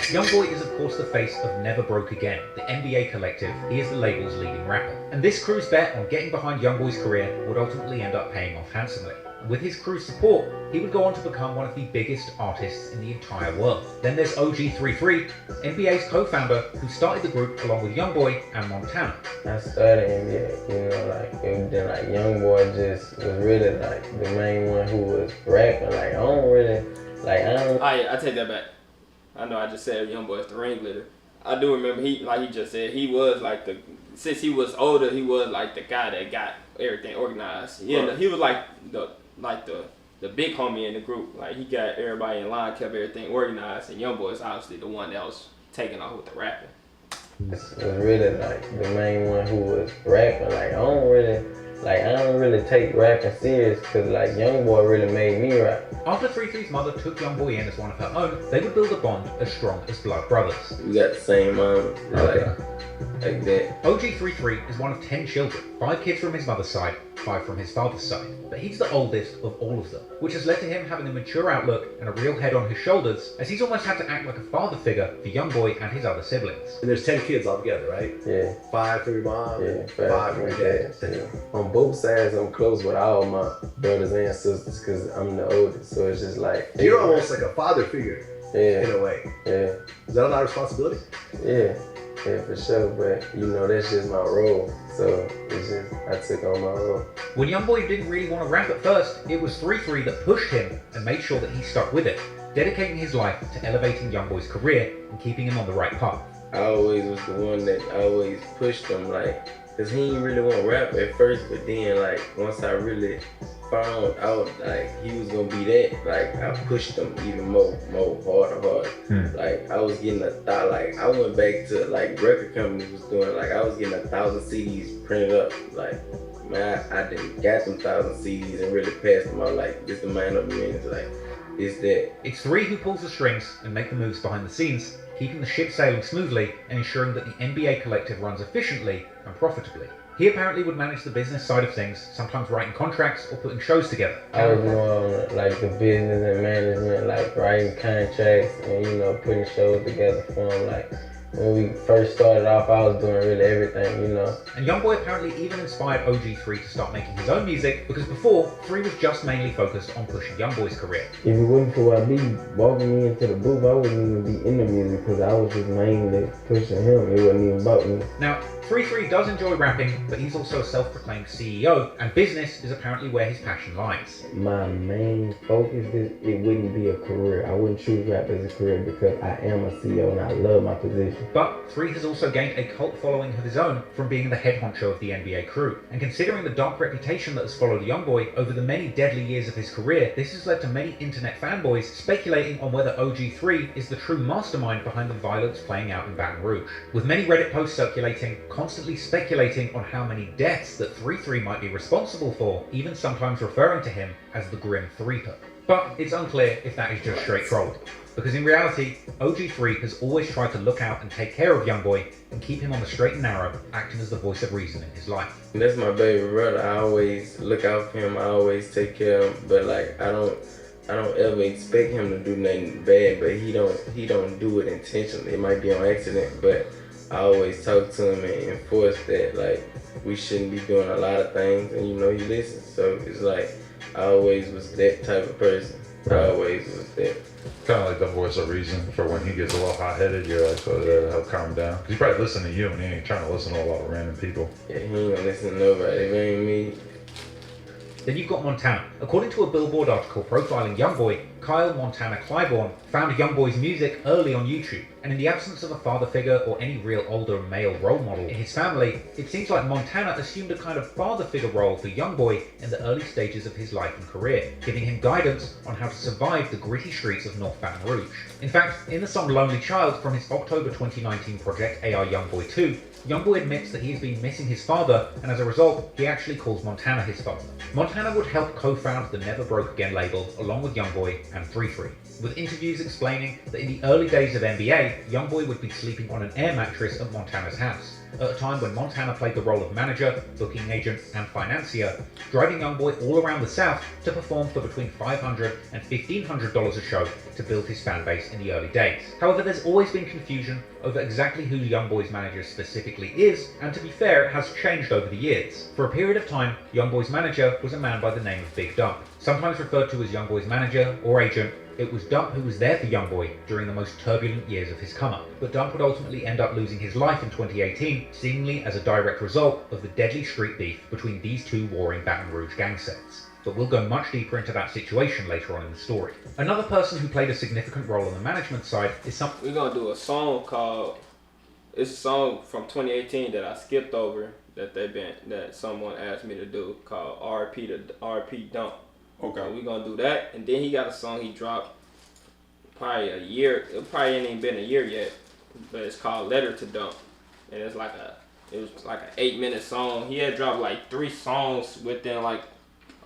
YoungBoy is of course the face of Never Broke Again, the NBA collective. He is the label's leading rapper. And this crew's bet on getting behind YoungBoy's career would ultimately end up paying off handsomely. With his crew's support, he would go on to become one of the biggest artists in the entire world. Then there's OG33, NBA's co-founder, who started the group along with YoungBoy and Montana. I started NBA, you know, like, and then like YoungBoy just was really like the main one who was rapping. Like, I take that back. I know I just said YoungBoy is the ringleader. I do remember he just said, he was like since he was older, he was like the guy that got everything organized. Yeah, he was like the big homie in the group. Like, he got everybody in line, kept everything organized, and YoungBoy is obviously the one that was taking off with the rapping. Was really like the main one who was rapping. Like, I don't really take rapping serious because like YoungBoy really made me rap. After 33's mother took YoungBoy in as one of her own, they would build a bond as strong as blood brothers. We got the same mom, like that. OG33 is one of 10 children, 5 kids from his mother's side, 5 from his father's side. But he's the oldest of all of them, which has led to him having a mature outlook and a real head on his shoulders, as he's almost had to act like a father figure for YoungBoy and his other siblings. And there's 10 kids altogether, right? Yeah. 5 from your mom, yeah, 5 from your dad. Yeah. On both sides, I'm close with all my brothers and sisters because I'm the oldest, so it's just like... You're almost like a father figure, in a way. Yeah. Is that a lot of responsibility? Yeah. Yeah, for sure, but you know, that's just my role, so it's just, I took on my role. When YoungBoy didn't really want to rap at first, it was 33 that pushed him and made sure that he stuck with it, dedicating his life to elevating YoungBoy's career and keeping him on the right path. I always was the one that always pushed him, like, cause he didn't really want to rap at first, but then like, once I really found out like he was gonna be that, like I pushed him even more harder. Like I was getting like I went back to like record companies was doing, like I was getting 1,000 CDs printed up. Like, man, I didn't got them 1,000 CDs and really passed them out like this amount of minutes. Like it's that. It's 3 who pulls the strings and make the moves behind the scenes, keeping the ship sailing smoothly and ensuring that the NBA collective runs efficiently and profitably. He apparently would manage the business side of things, sometimes writing contracts or putting shows together. I was more on like the business and management, like writing contracts and, you know, putting shows together for him. Like when we first started off, I was doing really everything, you know. And YoungBoy apparently even inspired OG3 to start making his own music, because before, 3 was just mainly focused on pushing YoungBoy's career. If it wasn't for YB walking me into the booth, I wouldn't even be in the music because I was just mainly pushing him. It wasn't even about me. Now, 3-3 does enjoy rapping, but he's also a self-proclaimed CEO, and business is apparently where his passion lies. My main focus is it wouldn't be a career. I wouldn't choose rap as a career because I am a CEO and I love my position. But 3 has also gained a cult following of his own from being the head honcho of the NBA crew. And considering the dark reputation that has followed YoungBoy over the many deadly years of his career, this has led to many internet fanboys speculating on whether OG3 is the true mastermind behind the violence playing out in Baton Rouge. With many Reddit posts circulating, constantly speculating on how many deaths that 3-3 might be responsible for, even sometimes referring to him as the Grim Threeper. But it's unclear if that is just straight trolling, because in reality, OG3 has always tried to look out and take care of YoungBoy and keep him on the straight and narrow, acting as the voice of reason in his life. That's my baby brother. I always look out for him. I always take care of him. But like I don't ever expect him to do nothing bad. But he don't do it intentionally. It might be on accident. But I always talk to him and enforce that like we shouldn't be doing a lot of things. And you know he listens. So it's like I always was that type of person. I always was that. Kind of like the voice of reason for when he gets a little hot-headed, you're like, so that'll help calm him down. Because he probably listen to you and he ain't trying to listen to a lot of random people. Yeah, he ain't gonna listen to nobody. If it ain't me. Then you've got Montana. According to a Billboard article profiling YoungBoy, Kyle Montana Clybourne found YoungBoy's music early on YouTube, and in the absence of a father figure or any real older male role model in his family, it seems like Montana assumed a kind of father figure role for YoungBoy in the early stages of his life and career, giving him guidance on how to survive the gritty streets of North Baton Rouge. In fact, in the song Lonely Child from his October 2019 project AR YoungBoy 2, YoungBoy admits that he has been missing his father, and as a result, he actually calls Montana his father. Montana would help co-found the Never Broke Again label along with YoungBoy and 3-3, with interviews explaining that in the early days of NBA, YoungBoy would be sleeping on an air mattress at Montana's house, at a time when Montana played the role of manager, booking agent, and financier, driving YoungBoy all around the South to perform for between $500 and $1,500 a show to build his fan base in the early days. However, there's always been confusion over exactly who YoungBoy's manager specifically is, and to be fair, it has changed over the years. For a period of time, YoungBoy's manager was a man by the name of Big Dump. Sometimes referred to as YoungBoy's manager or agent, it was Dump who was there for YoungBoy during the most turbulent years of his come-up. But Dump would ultimately end up losing his life in 2018, seemingly as a direct result of the deadly street beef between these two warring Baton Rouge gang sets. But we'll go much deeper into that situation later on in the story. Another person who played a significant role on the management side is We're gonna do a song called, it's a song from 2018 that I skipped over that someone asked me to do called RP Dump. Okay. So we're gonna do that, and then he got a song he dropped probably a year. It probably ain't even been a year yet, but it's called Letter to Dump, and it was like an 8-minute song. He had dropped like 3 songs within like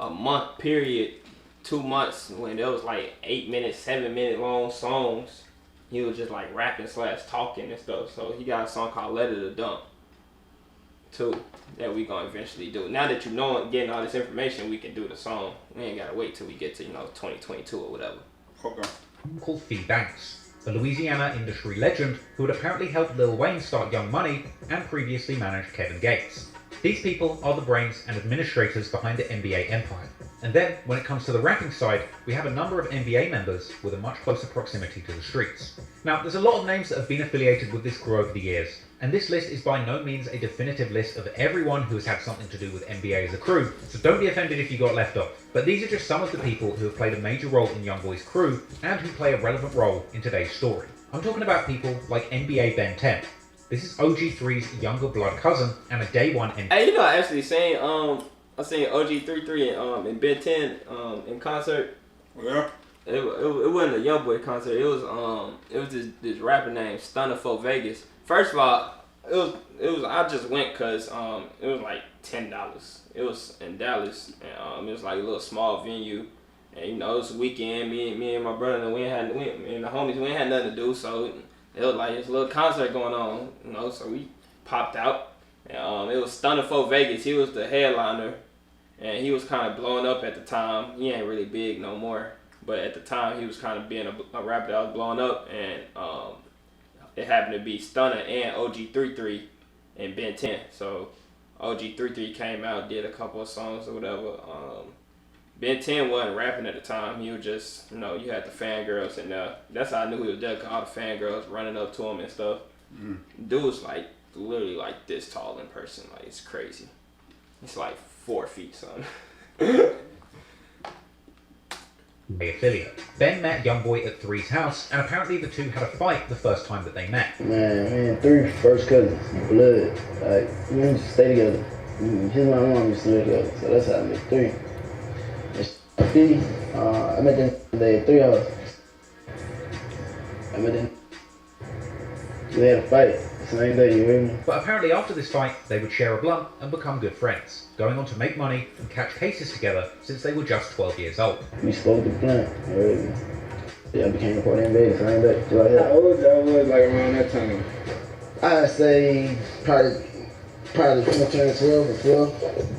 a month period, 2 months, when there was like 8-minute, 7-minute long songs. He was just like rapping / talking and stuff. So he got a song called Letter to Dump too, that we gonna eventually do. Now that you know and getting all this information, we can do the song. We ain't gotta wait till we get to 2022 or whatever. Okay. Called Fee Banks, a Louisiana industry legend who had apparently helped Lil Wayne start Young Money and previously managed Kevin Gates. These people are the brains and administrators behind the NBA empire. And then, when it comes to the rapping side, we have a number of NBA members with a much closer proximity to the streets. Now, there's a lot of names that have been affiliated with this crew over the years, and this list is by no means a definitive list of everyone who has had something to do with NBA as a crew, so don't be offended if you got left off. But these are just some of the people who have played a major role in YoungBoy's crew, and who play a relevant role in today's story. I'm talking about people like NBA Ben 10. This is OG3's younger blood cousin, and a day one NBA. Hey, I actually seen I seen OG33 and Ben 10 in concert. Yeah. It wasn't a YoungBoy concert. It was this rapper named Stunner for Vegas. First of all, it was I just went cause it was like $10. It was in Dallas, and it was like a little small venue, And you know, it's a weekend. Me and my brother, me and the homies, we ain't had nothing to do. So it was like this little concert going on, you know. So we popped out. And, it was Stunner for Vegas. He was the headliner, and he was kind of blowing up at the time. He ain't really big no more, but at the time he was kind of being a rapper that was blowing up. And it happened to be Stunner and OG33 and Ben 10. So OG33 came out, did a couple of songs or whatever. Ben 10 wasn't rapping at the time. He was just, you know, you had the fangirls in there. That's how I knew he was there, because all the fangirls running up to him and stuff. Dude was like literally like this tall in person. Like, it's crazy. It's like 4 feet, son. Affiliate. Ben met YoungBoy at Three's house, and apparently the two had a fight the first time that they met. Man, me and Three first cousins, blood. Like, we used to stay together. His and my mom used to live together, so that's how I met Three. I met them day at 3 hours. I met them. We had a fight the same day, you hear me? But apparently after this fight, they would share a blunt and become good friends, going on to make money and catch cases together since they were just 12 years old. We spoke the blunt, you heard me? Yeah, I became a part of the NBA the same day. Just like that. How old y'all was like around that time? I'd say probably when I turned 12 or 12.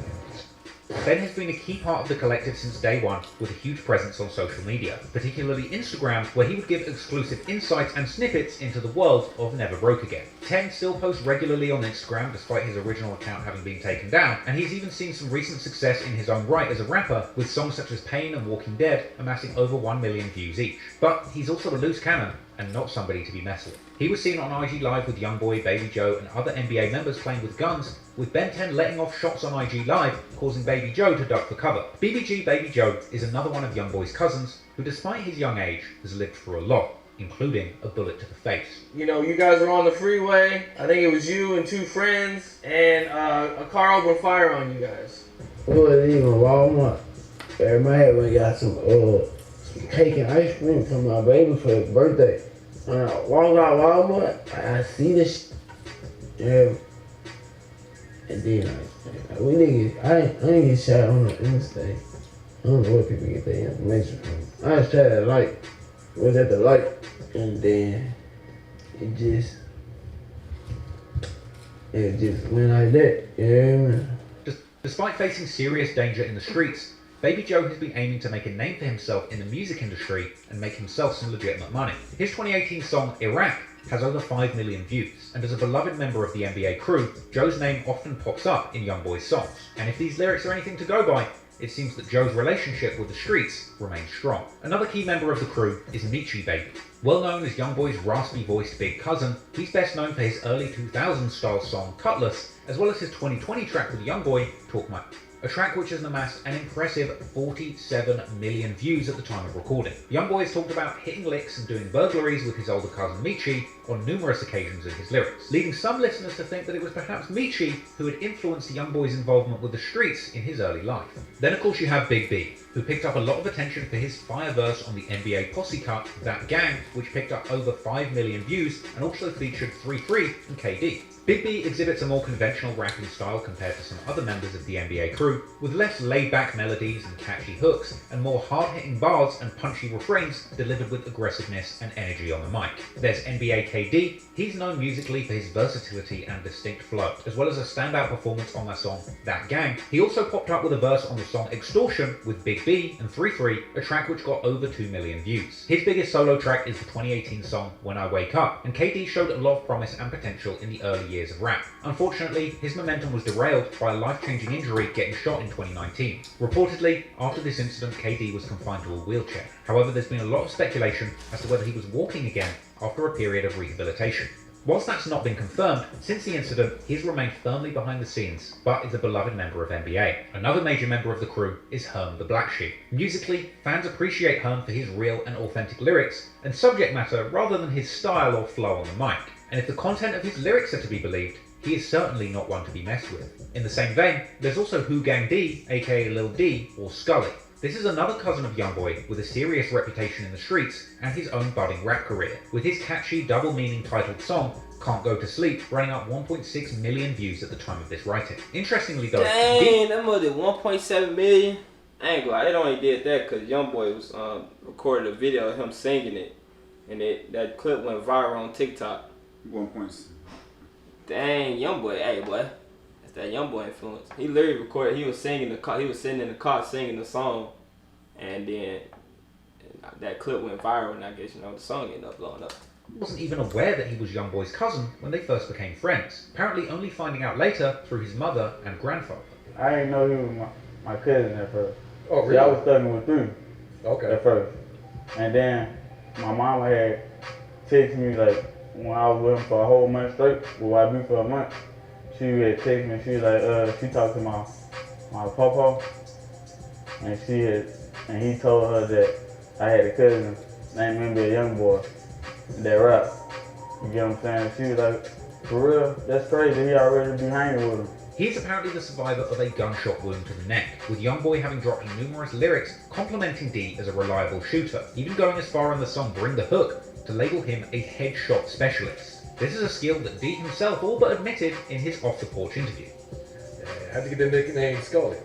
Ben has been a key part of the collective since day one, with a huge presence on social media, particularly Instagram, where he would give exclusive insights and snippets into the world of Never Broke Again. 10 still posts regularly on Instagram despite his original account having been taken down, and he's even seen some recent success in his own right as a rapper, with songs such as Pain and Walking Dead amassing over 1 million views each. But he's also a loose cannon, and not somebody to be messed with. He was seen on IG Live with YoungBoy, Baby Joe, and other NBA members playing with guns, with Ben 10 letting off shots on IG Live, causing Baby Joe to duck for cover. BBG Baby Joe is another one of YoungBoy's cousins, who despite his young age, has lived through a lot, including a bullet to the face. You know, you guys were on the freeway. I think it was you and 2 friends, and a car opened fire on you guys. We wasn't even Walmart. Everybody went and got some cake and ice cream for my baby for his birthday. When I walk out Walmart, I see this shit. And then we niggas, I didn't get shot on the interstate. I don't know where people get their information from. I was trying to was at the light, and then it just went like that, yeah. Despite facing serious danger in the streets, Baby Joe has been aiming to make a name for himself in the music industry and make himself some legitimate money. His 2018 song, Iraq, has over 5 million views, and as a beloved member of the NBA crew, Joe's name often pops up in YoungBoy's songs. And if these lyrics are anything to go by, it seems that Joe's relationship with the streets remains strong. Another key member of the crew is Michi Baby. Well known as YoungBoy's raspy-voiced big cousin, he's best known for his early 2000s style song Cutlass, as well as his 2020 track with YoungBoy, Talk My... a track which has amassed an impressive 47 million views at the time of recording. YoungBoy has talked about hitting licks and doing burglaries with his older cousin Michi on numerous occasions in his lyrics, leading some listeners to think that it was perhaps Michi who had influenced YoungBoy's involvement with the streets in his early life. Then of course you have Big B, who picked up a lot of attention for his fire verse on the NBA posse cut, That Gang, which picked up over 5 million views and also featured 3-3 and KD. Big B exhibits a more conventional rapping style compared to some other members of the NBA crew, with less laid-back melodies and catchy hooks, and more hard-hitting bars and punchy refrains delivered with aggressiveness and energy on the mic. There's NBA KD. He's known musically for his versatility and distinct flow, as well as a standout performance on the song That Gang. He also popped up with a verse on the song Extortion with Big B and 3-3, a track which got over 2 million views. His biggest solo track is the 2018 song When I Wake Up, and KD showed a lot of promise and potential in the early years of rap. Unfortunately, his momentum was derailed by a life-changing injury getting shot in 2019. Reportedly, after this incident, KD was confined to a wheelchair. However, there's been a lot of speculation as to whether he was walking again after a period of rehabilitation. Whilst that's not been confirmed, since the incident, he's remained firmly behind the scenes, but is a beloved member of NBA. Another major member of the crew is Herm the Black Sheep. Musically, fans appreciate Herm for his real and authentic lyrics and subject matter rather than his style or flow on the mic. And if the content of his lyrics are to be believed, he is certainly not one to be messed with. In the same vein, there's also Who Gang D, aka Lil D, or Scully. This is another cousin of YoungBoy with a serious reputation in the streets and his own budding rap career, with his catchy double-meaning titled song, Can't Go to Sleep, running up 1.6 million views at the time of this writing. Interestingly though, dang, that more than 1.7 million. I ain't gonna lie, it only did that because YoungBoy was recorded a video of him singing it, and that clip went viral on TikTok. 1 point. Dang, YoungBoy, hey boy, that's that YoungBoy influence. He literally recorded. He was singing the car. He was sitting in the car singing the song, and then that clip went viral, and I guess the song ended up blowing up. He wasn't even aware that he was YoungBoy's cousin when they first became friends, apparently only finding out later through his mother and grandfather. I didn't know he was my cousin at first. Oh, really? See, I was studying with 3 Okay. at first. And then my mama had texted me, like, when I was with him for a whole month straight, well, I been for a month, she had texted me, she was like, she talked to my papa, and he told her that I had a cousin named YoungBoy that rap. You get what I'm saying? She was like, for real? That's crazy, he already be hanging with him. He's apparently the survivor of a gunshot wound to the neck, with YoungBoy having dropped numerous lyrics complimenting D as a reliable shooter, even going as far in the song Bring the Hook to label him a headshot specialist. This is a skill that D himself all but admitted in his off-the-porch interview. How'd you get the nickname Scully?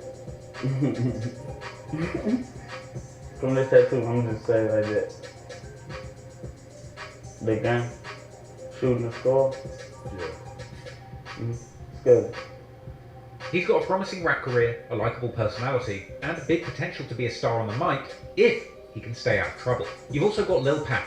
From this tattoo, I'm just saying like that. Big gun, shooting the score. Yeah. Scully. He's got a promising rap career, a likeable personality, and a big potential to be a star on the mic if he can stay out of trouble. You've also got Lil Pat,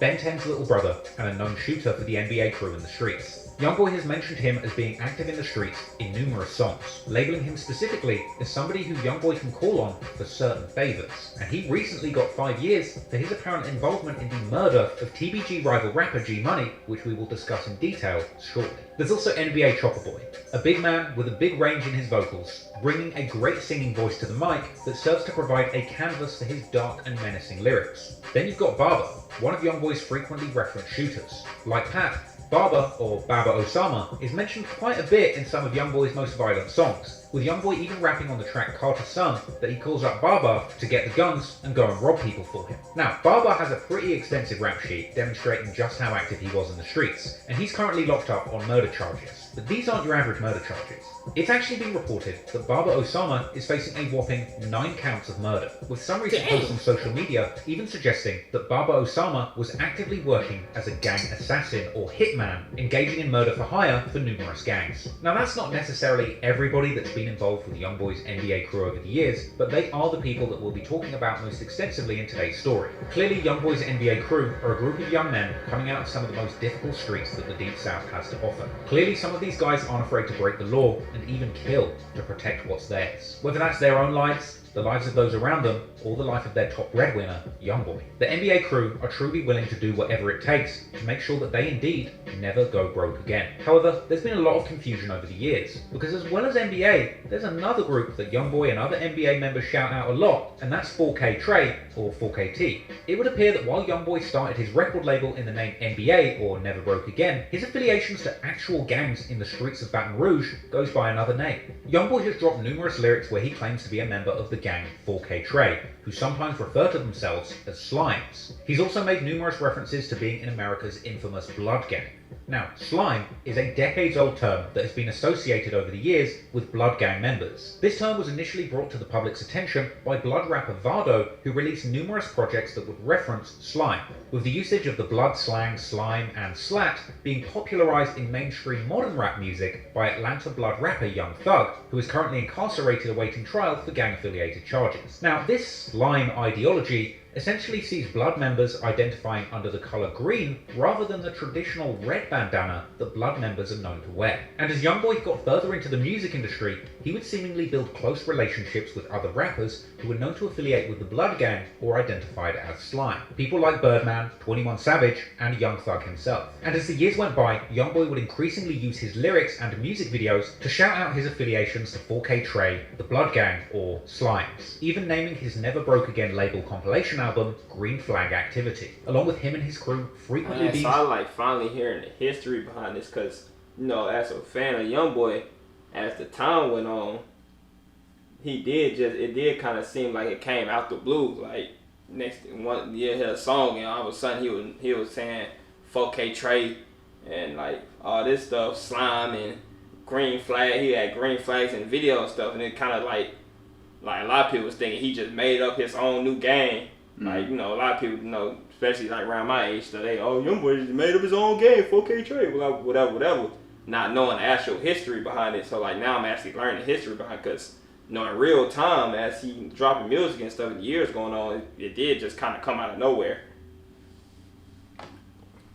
Ben 10's little brother and a known shooter for the NBA crew in the streets. YoungBoy has mentioned him as being active in the streets in numerous songs, labeling him specifically as somebody who YoungBoy can call on for certain favours. And he recently got 5 years for his apparent involvement in the murder of TBG rival rapper G Money, which we will discuss in detail shortly. There's also NBA Chopper Boy, a big man with a big range in his vocals, bringing a great singing voice to the mic that serves to provide a canvas for his dark and menacing lyrics. Then you've got Barber, one of YoungBoy's frequently referenced shooters. Like Pat, Barber, or Baba Osama, is mentioned quite a bit in some of YoungBoy's most violent songs, with YoungBoy even rapping on the track Carter's Son that he calls up Barber to get the guns and go and rob people for him. Now, Barber has a pretty extensive rap sheet demonstrating just how active he was in the streets, and he's currently locked up on murder charges. But these aren't your average murder charges. It's actually been reported that Baba Osama is facing a whopping 9 counts of murder, with some recent posts on social media even suggesting that Baba Osama was actively working as a gang assassin or hitman, engaging in murder for hire for numerous gangs. Now that's not necessarily everybody that's been involved with YoungBoy's NBA crew over the years, but they are the people that we'll be talking about most extensively in today's story. Clearly, YoungBoy's NBA crew are a group of young men coming out of some of the most difficult streets that the Deep South has to offer. Clearly, some of these guys aren't afraid to break the law and even kill to protect what's theirs. Whether that's their own lives, the lives of those around them, or the life of their top breadwinner, YoungBoy. The NBA crew are truly willing to do whatever it takes to make sure that they indeed never go broke again. However, there's been a lot of confusion over the years, because as well as NBA, there's another group that YoungBoy and other NBA members shout out a lot, and that's 4K Trey, or 4KT. It would appear that while YoungBoy started his record label in the name NBA, or Never Broke Again, his affiliations to actual gangs in the streets of Baton Rouge goes by another name. YoungBoy has dropped numerous lyrics where he claims to be a member of the gang 4K Trey, who sometimes refer to themselves as Slimes. He's also made numerous references to being in America's infamous Blood Gang. Now, slime is a decades-old term that has been associated over the years with Blood Gang members. This term was initially brought to the public's attention by Blood rapper Vado, who released numerous projects that would reference slime, with the usage of the Blood slang slime and slat being popularized in mainstream modern rap music by Atlanta Blood rapper Young Thug, who is currently incarcerated awaiting trial for gang-affiliated charges. Now, this slime ideology essentially sees Blood members identifying under the colour green rather than the traditional red bandana that Blood members are known to wear. And as YoungBoy got further into the music industry, he would seemingly build close relationships with other rappers who were known to affiliate with the Blood Gang or identified as slime. People like Birdman, 21 Savage, and Young Thug himself. And as the years went by, YoungBoy would increasingly use his lyrics and music videos to shout out his affiliations to 4K Trey, the Blood Gang, or Slimes, even naming his Never Broke Again label compilation album Green Flag Activity, along with him and his crew frequently being... So I like finally hearing the history behind this, because, you know, as a fan of YoungBoy, as the time went on, it did kind of seem like it came out the blue. Like, next one year, he had a song, and all of a sudden he was saying 4K Trey and like all this stuff, slime and green flag. He had green flags in video and stuff, and it kind of like like a lot of people was thinking he just made up his own new gang. Like, you know, a lot of people, you know, especially like around my age, so they, oh, YoungBoy just made up his own game, 4K trade, whatever, not knowing the actual history behind it. So like now I'm actually learning the history behind it, because you know, in real time, as he dropping music and stuff, and years going on, it did just kind of come out of nowhere.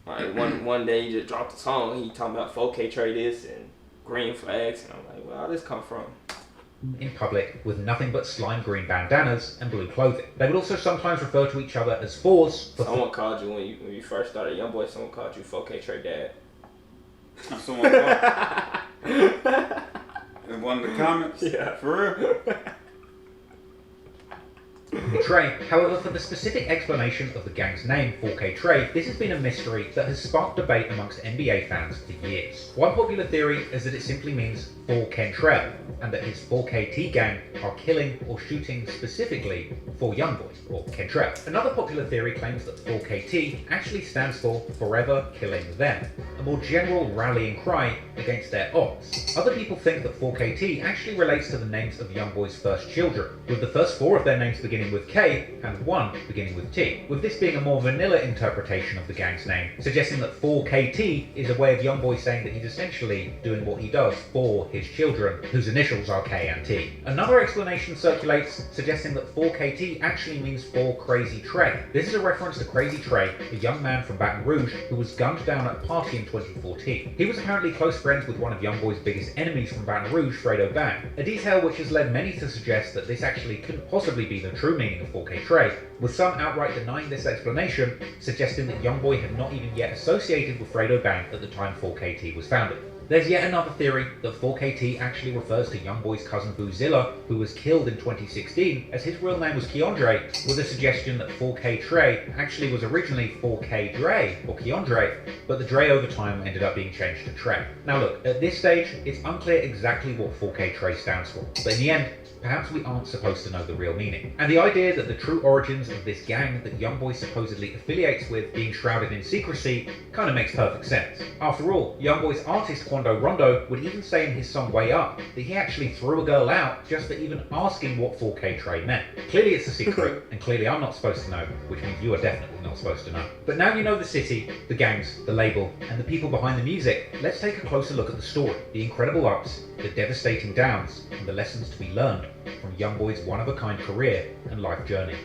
Like one day he just dropped a song, he talking about 4K trade this and green flags, and I'm like, where all this come from? In public with nothing but slime green bandanas and blue clothing. They would also sometimes refer to each other as fours. Someone called you when you first started YoungBoy, someone called you 4K trade dad. Someone called in one of the comments? Yeah. For real? Trey. However, for the specific explanation of the gang's name, 4K Trey, this has been a mystery that has sparked debate amongst NBA fans for years. One popular theory is that it simply means 4 Kentrell, and that his 4KT gang are killing or shooting specifically for YoungBoy, or Kentrell. Another popular theory claims that 4KT actually stands for Forever Killing Them, a more general rallying cry against their odds. Other people think that 4KT actually relates to the names of YoungBoy's first children, with the first 4 of their names beginning with K and 1 beginning with T, with this being a more vanilla interpretation of the gang's name, suggesting that 4KT is a way of YoungBoy saying that he's essentially doing what he does for his children, whose initials are K and T. Another explanation circulates, suggesting that 4KT actually means 4 Crazy Trey. This is a reference to Crazy Trey, a young man from Baton Rouge who was gunned down at a party in 2014. He was apparently close friends with one of YoungBoy's biggest enemies from Baton Rouge, Fredo Bang, a detail which has led many to suggest that this actually couldn't possibly be the true meaning of 4K Trey, with some outright denying this explanation, suggesting that YoungBoy had not even yet associated with Fredo Bang at the time 4KT was founded. There's yet another theory that 4KT actually refers to YoungBoy's cousin Boozilla, who was killed in 2016, as his real name was Keandre, with a suggestion that 4K Trey actually was originally 4K Dre, or Keandre, but the Dre over time ended up being changed to Trey. Now look, at this stage, it's unclear exactly what 4K Trey stands for, but in the end, perhaps we aren't supposed to know the real meaning. And the idea that the true origins of this gang that YoungBoy supposedly affiliates with being shrouded in secrecy kind of makes perfect sense. After all, YoungBoy's artist Quando Rondo would even say in his song Way Up that he actually threw a girl out just for even asking what 4K Trey meant. Clearly it's a secret, and clearly I'm not supposed to know, which means you are definitely not supposed to know. But now you know the city, the gangs, the label, and the people behind the music, let's take a closer look at the story, the incredible ups, the devastating downs, and the lessons to be learned from YoungBoy's one-of-a-kind career and life journey.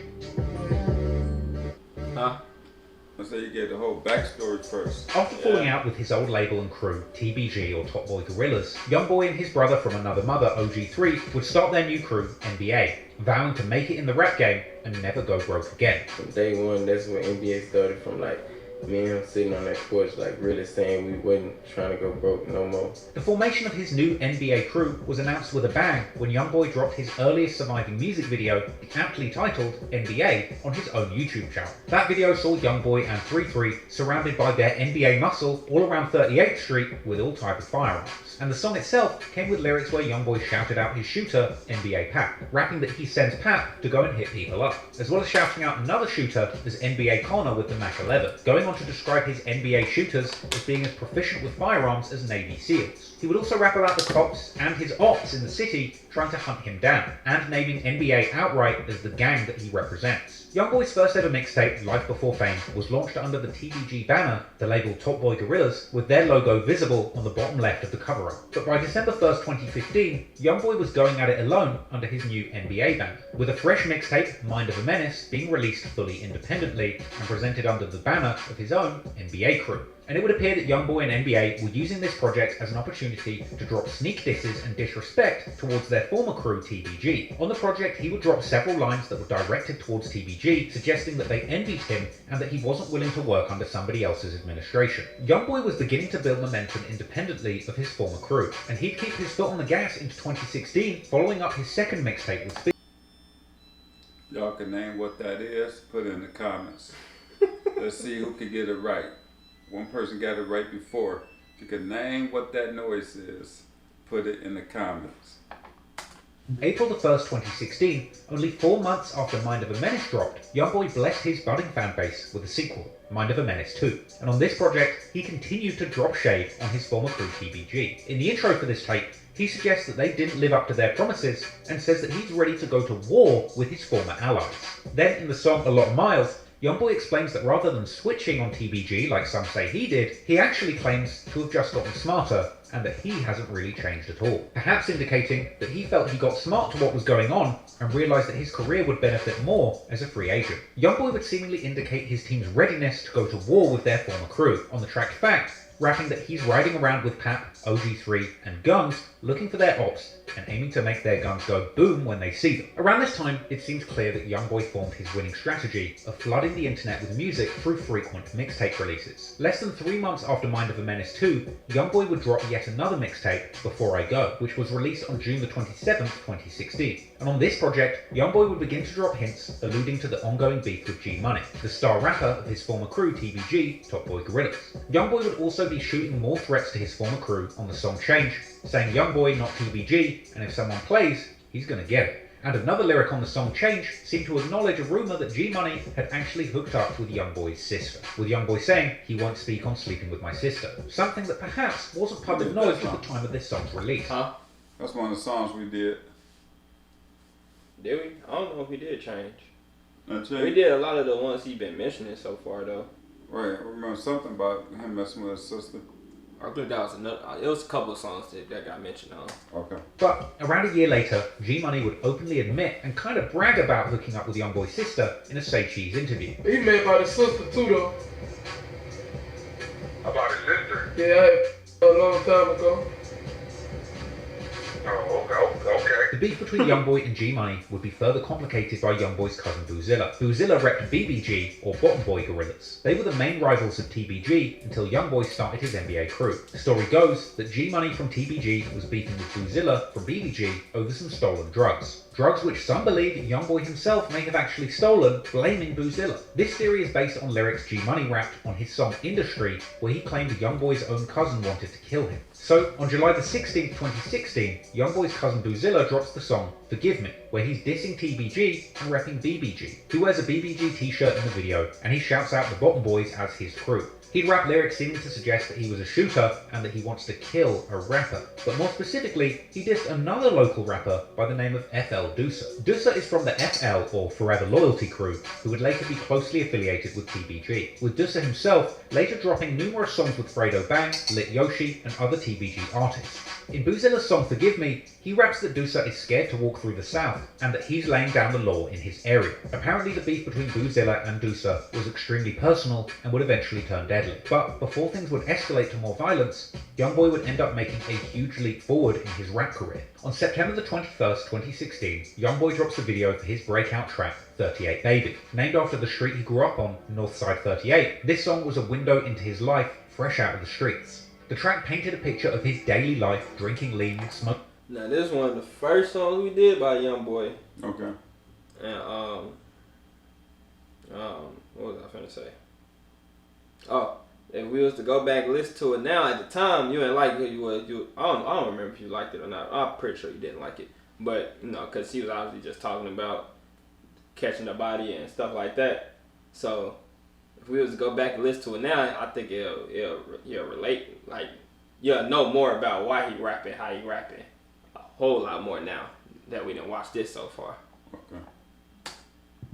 Let's say you get the whole backstory first. After falling out with his old label and crew, TBG or Top Boy Gorillas, YoungBoy and his brother from another mother, OG3, would start their new crew, NBA, vowing to make it in the rap game and never go broke again. From day one, that's when NBA started, from like me and him sitting on that porch, like really saying we wasn't trying to go broke no more. The formation of his new NBA crew was announced with a bang when YoungBoy dropped his earliest surviving music video, aptly titled NBA, on his own YouTube channel. That video saw YoungBoy and 3-3 surrounded by their NBA muscle all around 38th Street with all types of firearms. And the song itself came with lyrics where YoungBoy shouted out his shooter, NBA Pat, rapping that he sends Pat to go and hit people up, as well as shouting out another shooter as NBA Connor with the Mac 11, going on to describe his NBA shooters as being as proficient with firearms as Navy SEALs. He would also rap about the cops and his ops in the city trying to hunt him down, and naming NBA outright as the gang that he represents. YoungBoy's first ever mixtape, Life Before Fame, was launched under the TBG banner, the label Top Boy Gorillas, with their logo visible on the bottom left of the cover art. But by December 1st, 2015, YoungBoy was going at it alone under his new NBA banner, with a fresh mixtape, Mind of a Menace, being released fully independently and presented under the banner of his own NBA crew. And it would appear that YoungBoy and NBA were using this project as an opportunity to drop sneak disses and disrespect towards their former crew TBG. On the project, he would drop several lines that were directed towards TBG, suggesting that they envied him and that he wasn't willing to work under somebody else's administration. YoungBoy was beginning to build momentum independently of his former crew, and he'd keep his foot on the gas into 2016, following up his second mixtape with Y'all can name what that is, put it in the comments. Let's see who can get it right. One person got it right before. If you can name what that noise is, put it in the comments. April the 1st, 2016, only 4 months after Mind of a Menace dropped, YoungBoy blessed his budding fan base with a sequel, Mind of a Menace 2. And on this project, he continued to drop shade on his former crew TBG. In the intro for this tape, he suggests that they didn't live up to their promises and says that he's ready to go to war with his former allies. Then in the song A Lot of Miles, YoungBoy explains that rather than switching on TBG like some say he did, he actually claims to have just gotten smarter and that he hasn't really changed at all. Perhaps indicating that he felt he got smart to what was going on and realised that his career would benefit more as a free agent. YoungBoy would seemingly indicate his team's readiness to go to war with their former crew. On the track Fact, rapping that he's riding around with Pap, OG3 and Guns looking for their ops and aiming to make their guns go boom when they see them. Around this time, it seems clear that YoungBoy formed his winning strategy of flooding the internet with music through frequent mixtape releases. Less than 3 months after Mind of a Menace 2, YoungBoy would drop yet another mixtape, Before I Go, which was released on June the 27th, 2016. And on this project, YoungBoy would begin to drop hints alluding to the ongoing beef with G Money, the star rapper of his former crew TBG, Top Boy Gorillas. YoungBoy would also be shooting more threats to his former crew on the song Change, saying YoungBoy not TBG, and if someone plays, he's gonna get it. And another lyric on the song Change seemed to acknowledge a rumour that G Money had actually hooked up with YoungBoy's sister, with YoungBoy saying he won't speak on sleeping with my sister, something that perhaps wasn't public knowledge at the time of this song's release. Huh? That's one of the songs we did. Did we? I don't know if we did Change. Change. We did a lot of the ones he's been mentioning so far though. Right, I remember something about him messing with his sister. I think that was another. It was a couple of songs that got mentioned on. Okay. But around a year later, G Money would openly admit and kind of brag about hooking up with YoungBoy's sister in a Say Cheese interview. He met by the sister too though. About his sister? Yeah, a long time ago. Oh, okay. The beef between YoungBoy and G Money would be further complicated by YoungBoy's cousin Boozilla. Boozilla repped BBG, or Bottom Boy Gorillas. They were the main rivals of TBG until YoungBoy started his NBA crew. The story goes that G Money from TBG was beefing with Boozilla from BBG over some stolen drugs. Drugs which some believe YoungBoy himself may have actually stolen, blaming Boozilla. This theory is based on lyrics G Money rapped on his song Industry, where he claimed YoungBoy's own cousin wanted to kill him. So, on July the 16th, 2016, YoungBoy's cousin Boozilla drops the song Forgive Me, where he's dissing TBG and repping BBG. He wears a BBG t-shirt in the video, and he shouts out the Bottom Boys as his crew. He'd rap lyrics seeming to suggest that he was a shooter and that he wants to kill a rapper. But more specifically, he dissed another local rapper by the name of FL Doosa. Doosa is from the FL, or Forever Loyalty crew, who would later be closely affiliated with TBG, with Doosa himself later dropping numerous songs with Fredo Bang, Lit Yoshi, and other TBG artists. In Boozilla's song Forgive Me, he raps that Doosa is scared to walk through the South, and that he's laying down the law in his area. Apparently the beef between Boozilla and Doosa was extremely personal and would eventually turn deadly. But before things would escalate to more violence, YoungBoy would end up making a huge leap forward in his rap career. On September the 21st, 2016, YoungBoy drops a video for his breakout track, 38 Baby. Named after the street he grew up on, Northside 38, this song was a window into his life, fresh out of the streets. The track painted a picture of his daily life, drinking lean, smoking. Now this is one of the first songs we did by YoungBoy. Okay. And what was I finna say? Oh, if we was to go back and listen to it now, at the time you ain't like it. I don't remember if you liked it or not. I'm pretty sure you didn't like it, but you know, cause he was obviously just talking about catching the body and stuff like that. So if we was to go back and listen to it now, I think it'll relate. Like you'll know more about why he rapping, how he rapping, a whole lot more now that we done watched this so far. Okay.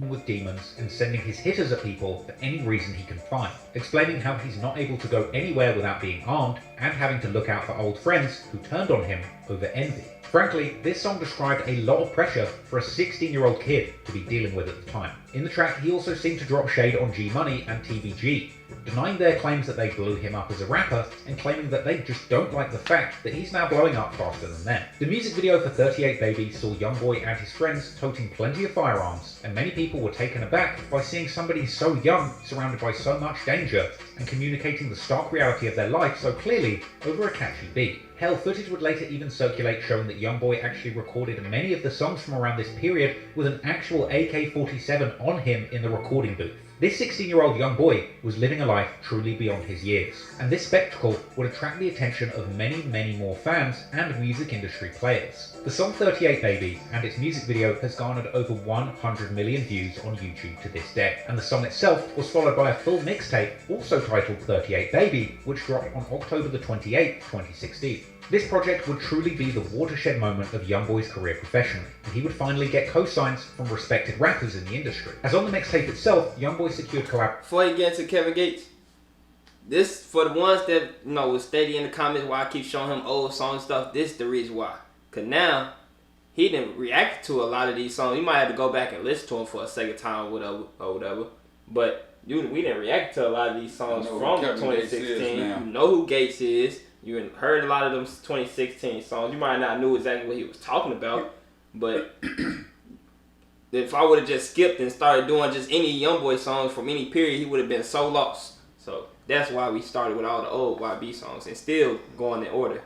With demons and sending his hitters at people for any reason he can find, explaining how he's not able to go anywhere without being armed and having to look out for old friends who turned on him over envy. Frankly, this song described a lot of pressure for a 16-year-old kid to be dealing with at the time. In the track, he also seemed to drop shade on G Money and TBG, denying their claims that they blew him up as a rapper and claiming that they just don't like the fact that he's now blowing up faster than them. The music video for 38 Baby saw YoungBoy and his friends toting plenty of firearms, and many people were taken aback by seeing somebody so young surrounded by so much danger and communicating the stark reality of their life so clearly over a catchy beat. Hell, footage would later even circulate showing that YoungBoy actually recorded many of the songs from around this period with an actual AK-47 on him in the recording booth. This 16-year-old young boy was living a life truly beyond his years, and this spectacle would attract the attention of many, many more fans and music industry players. The song 38 Baby and its music video has garnered over 100 million views on YouTube to this day, and the song itself was followed by a full mixtape also titled 38 Baby, which dropped on October the 28th, 2016. This project would truly be the watershed moment of YoungBoy's career professionally, and he would finally get co-signs from respected rappers in the industry. As on the mixtape itself, YoungBoy secured collab. Before you get into Kevin Gates, this, for the ones that was steady in the comments why I keep showing him old song stuff, this is the reason why. Cause now, he didn't react to a lot of these songs. You might have to go back and listen to them for a second time or whatever. But we didn't react to a lot of these songs from 2016. You know who Gates is. You heard a lot of them 2016 songs. You might not know exactly what he was talking about, but if I would have just skipped and started doing just any YoungBoy songs from any period, he would have been so lost. So that's why we started with all the old YB songs and still going in order.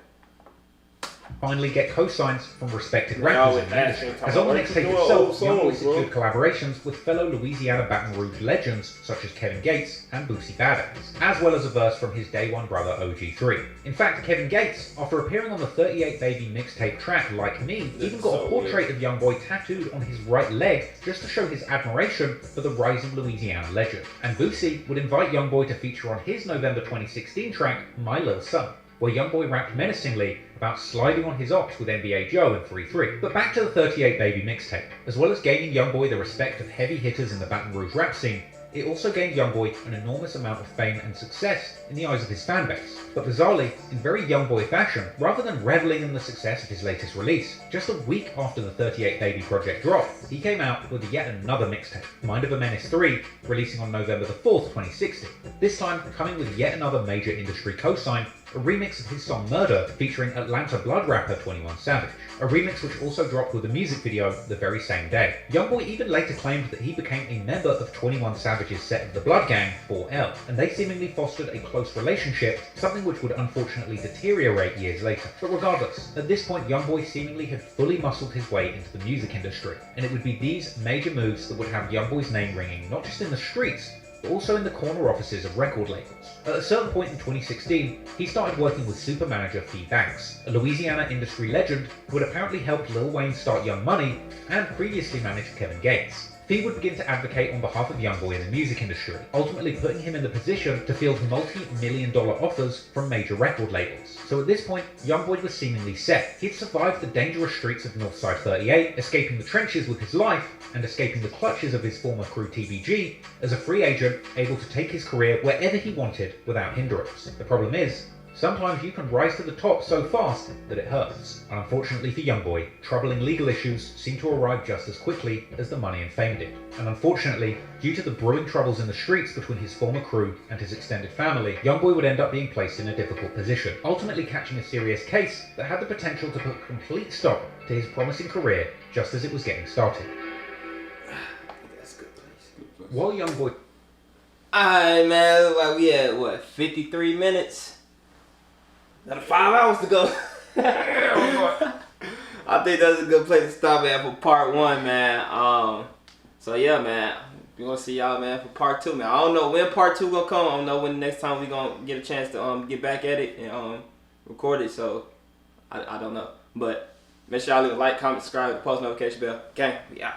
Finally get co-signs from respected rappers in the industry. As on the mixtape itself, YoungBoy secured collaborations with fellow Louisiana Baton Rouge legends such as Kevin Gates and Boosie Badass, as well as a verse from his day one brother OG3. In fact, Kevin Gates, after appearing on the 38 Baby mixtape track Like Me, even got a portrait of YoungBoy tattooed on his right leg just to show his admiration for the rising Louisiana legend. And Boosie would invite YoungBoy to feature on his November 2016 track My Lil Son, where YoungBoy rapped menacingly about sliding on his ops with NBA Joe and 3-3. But back to the 38 Baby mixtape. As well as gaining YoungBoy the respect of heavy hitters in the Baton Rouge rap scene, it also gained YoungBoy an enormous amount of fame and success in the eyes of his fanbase. But bizarrely, in very YoungBoy fashion, rather than reveling in the success of his latest release, just a week after the 38 Baby project dropped, he came out with yet another mixtape, Mind of a Menace 3, releasing on November the 4th, 2016. This time coming with yet another major industry co-sign, a remix of his song Murder featuring Atlanta blood rapper 21 Savage, a remix which also dropped with a music video the very same day. YoungBoy even later claimed that he became a member of 21 Savage's set of the Blood Gang, 4L, and they seemingly fostered a close relationship, something which would unfortunately deteriorate years later. But regardless, at this point YoungBoy seemingly had fully muscled his way into the music industry, and it would be these major moves that would have YoungBoy's name ringing not just in the streets, but also in the corner offices of record labels. At a certain point in 2016, he started working with super manager Fee Banks, a Louisiana industry legend who had apparently helped Lil Wayne start Young Money and previously managed Kevin Gates. Fee would begin to advocate on behalf of YoungBoy in the music industry, ultimately putting him in the position to field multi-million-dollar offers from major record labels. So at this point, YoungBoy was seemingly set. He'd survived the dangerous streets of Northside 38, escaping the trenches with his life, and escaping the clutches of his former crew TBG, as a free agent able to take his career wherever he wanted without hindrance. The problem is, sometimes you can rise to the top so fast that it hurts. And unfortunately for YoungBoy, troubling legal issues seem to arrive just as quickly as the money and fame did. And unfortunately, due to the brewing troubles in the streets between his former crew and his extended family, YoungBoy would end up being placed in a difficult position, ultimately catching a serious case that had the potential to put a complete stop to his promising career just as it was getting started. While YoungBoy... Alright man, like we had what, 53 minutes? Another 5 hours to go. I think that's a good place to stop at for part 1, man. So yeah, man, we're gonna see y'all, man, for part 2, man. I don't know when part 2 gonna come. I don't know when the next time we gonna get a chance to get back at it and record it. So I don't know, but make sure y'all leave a like, comment, subscribe, post notification bell. Okay, we out.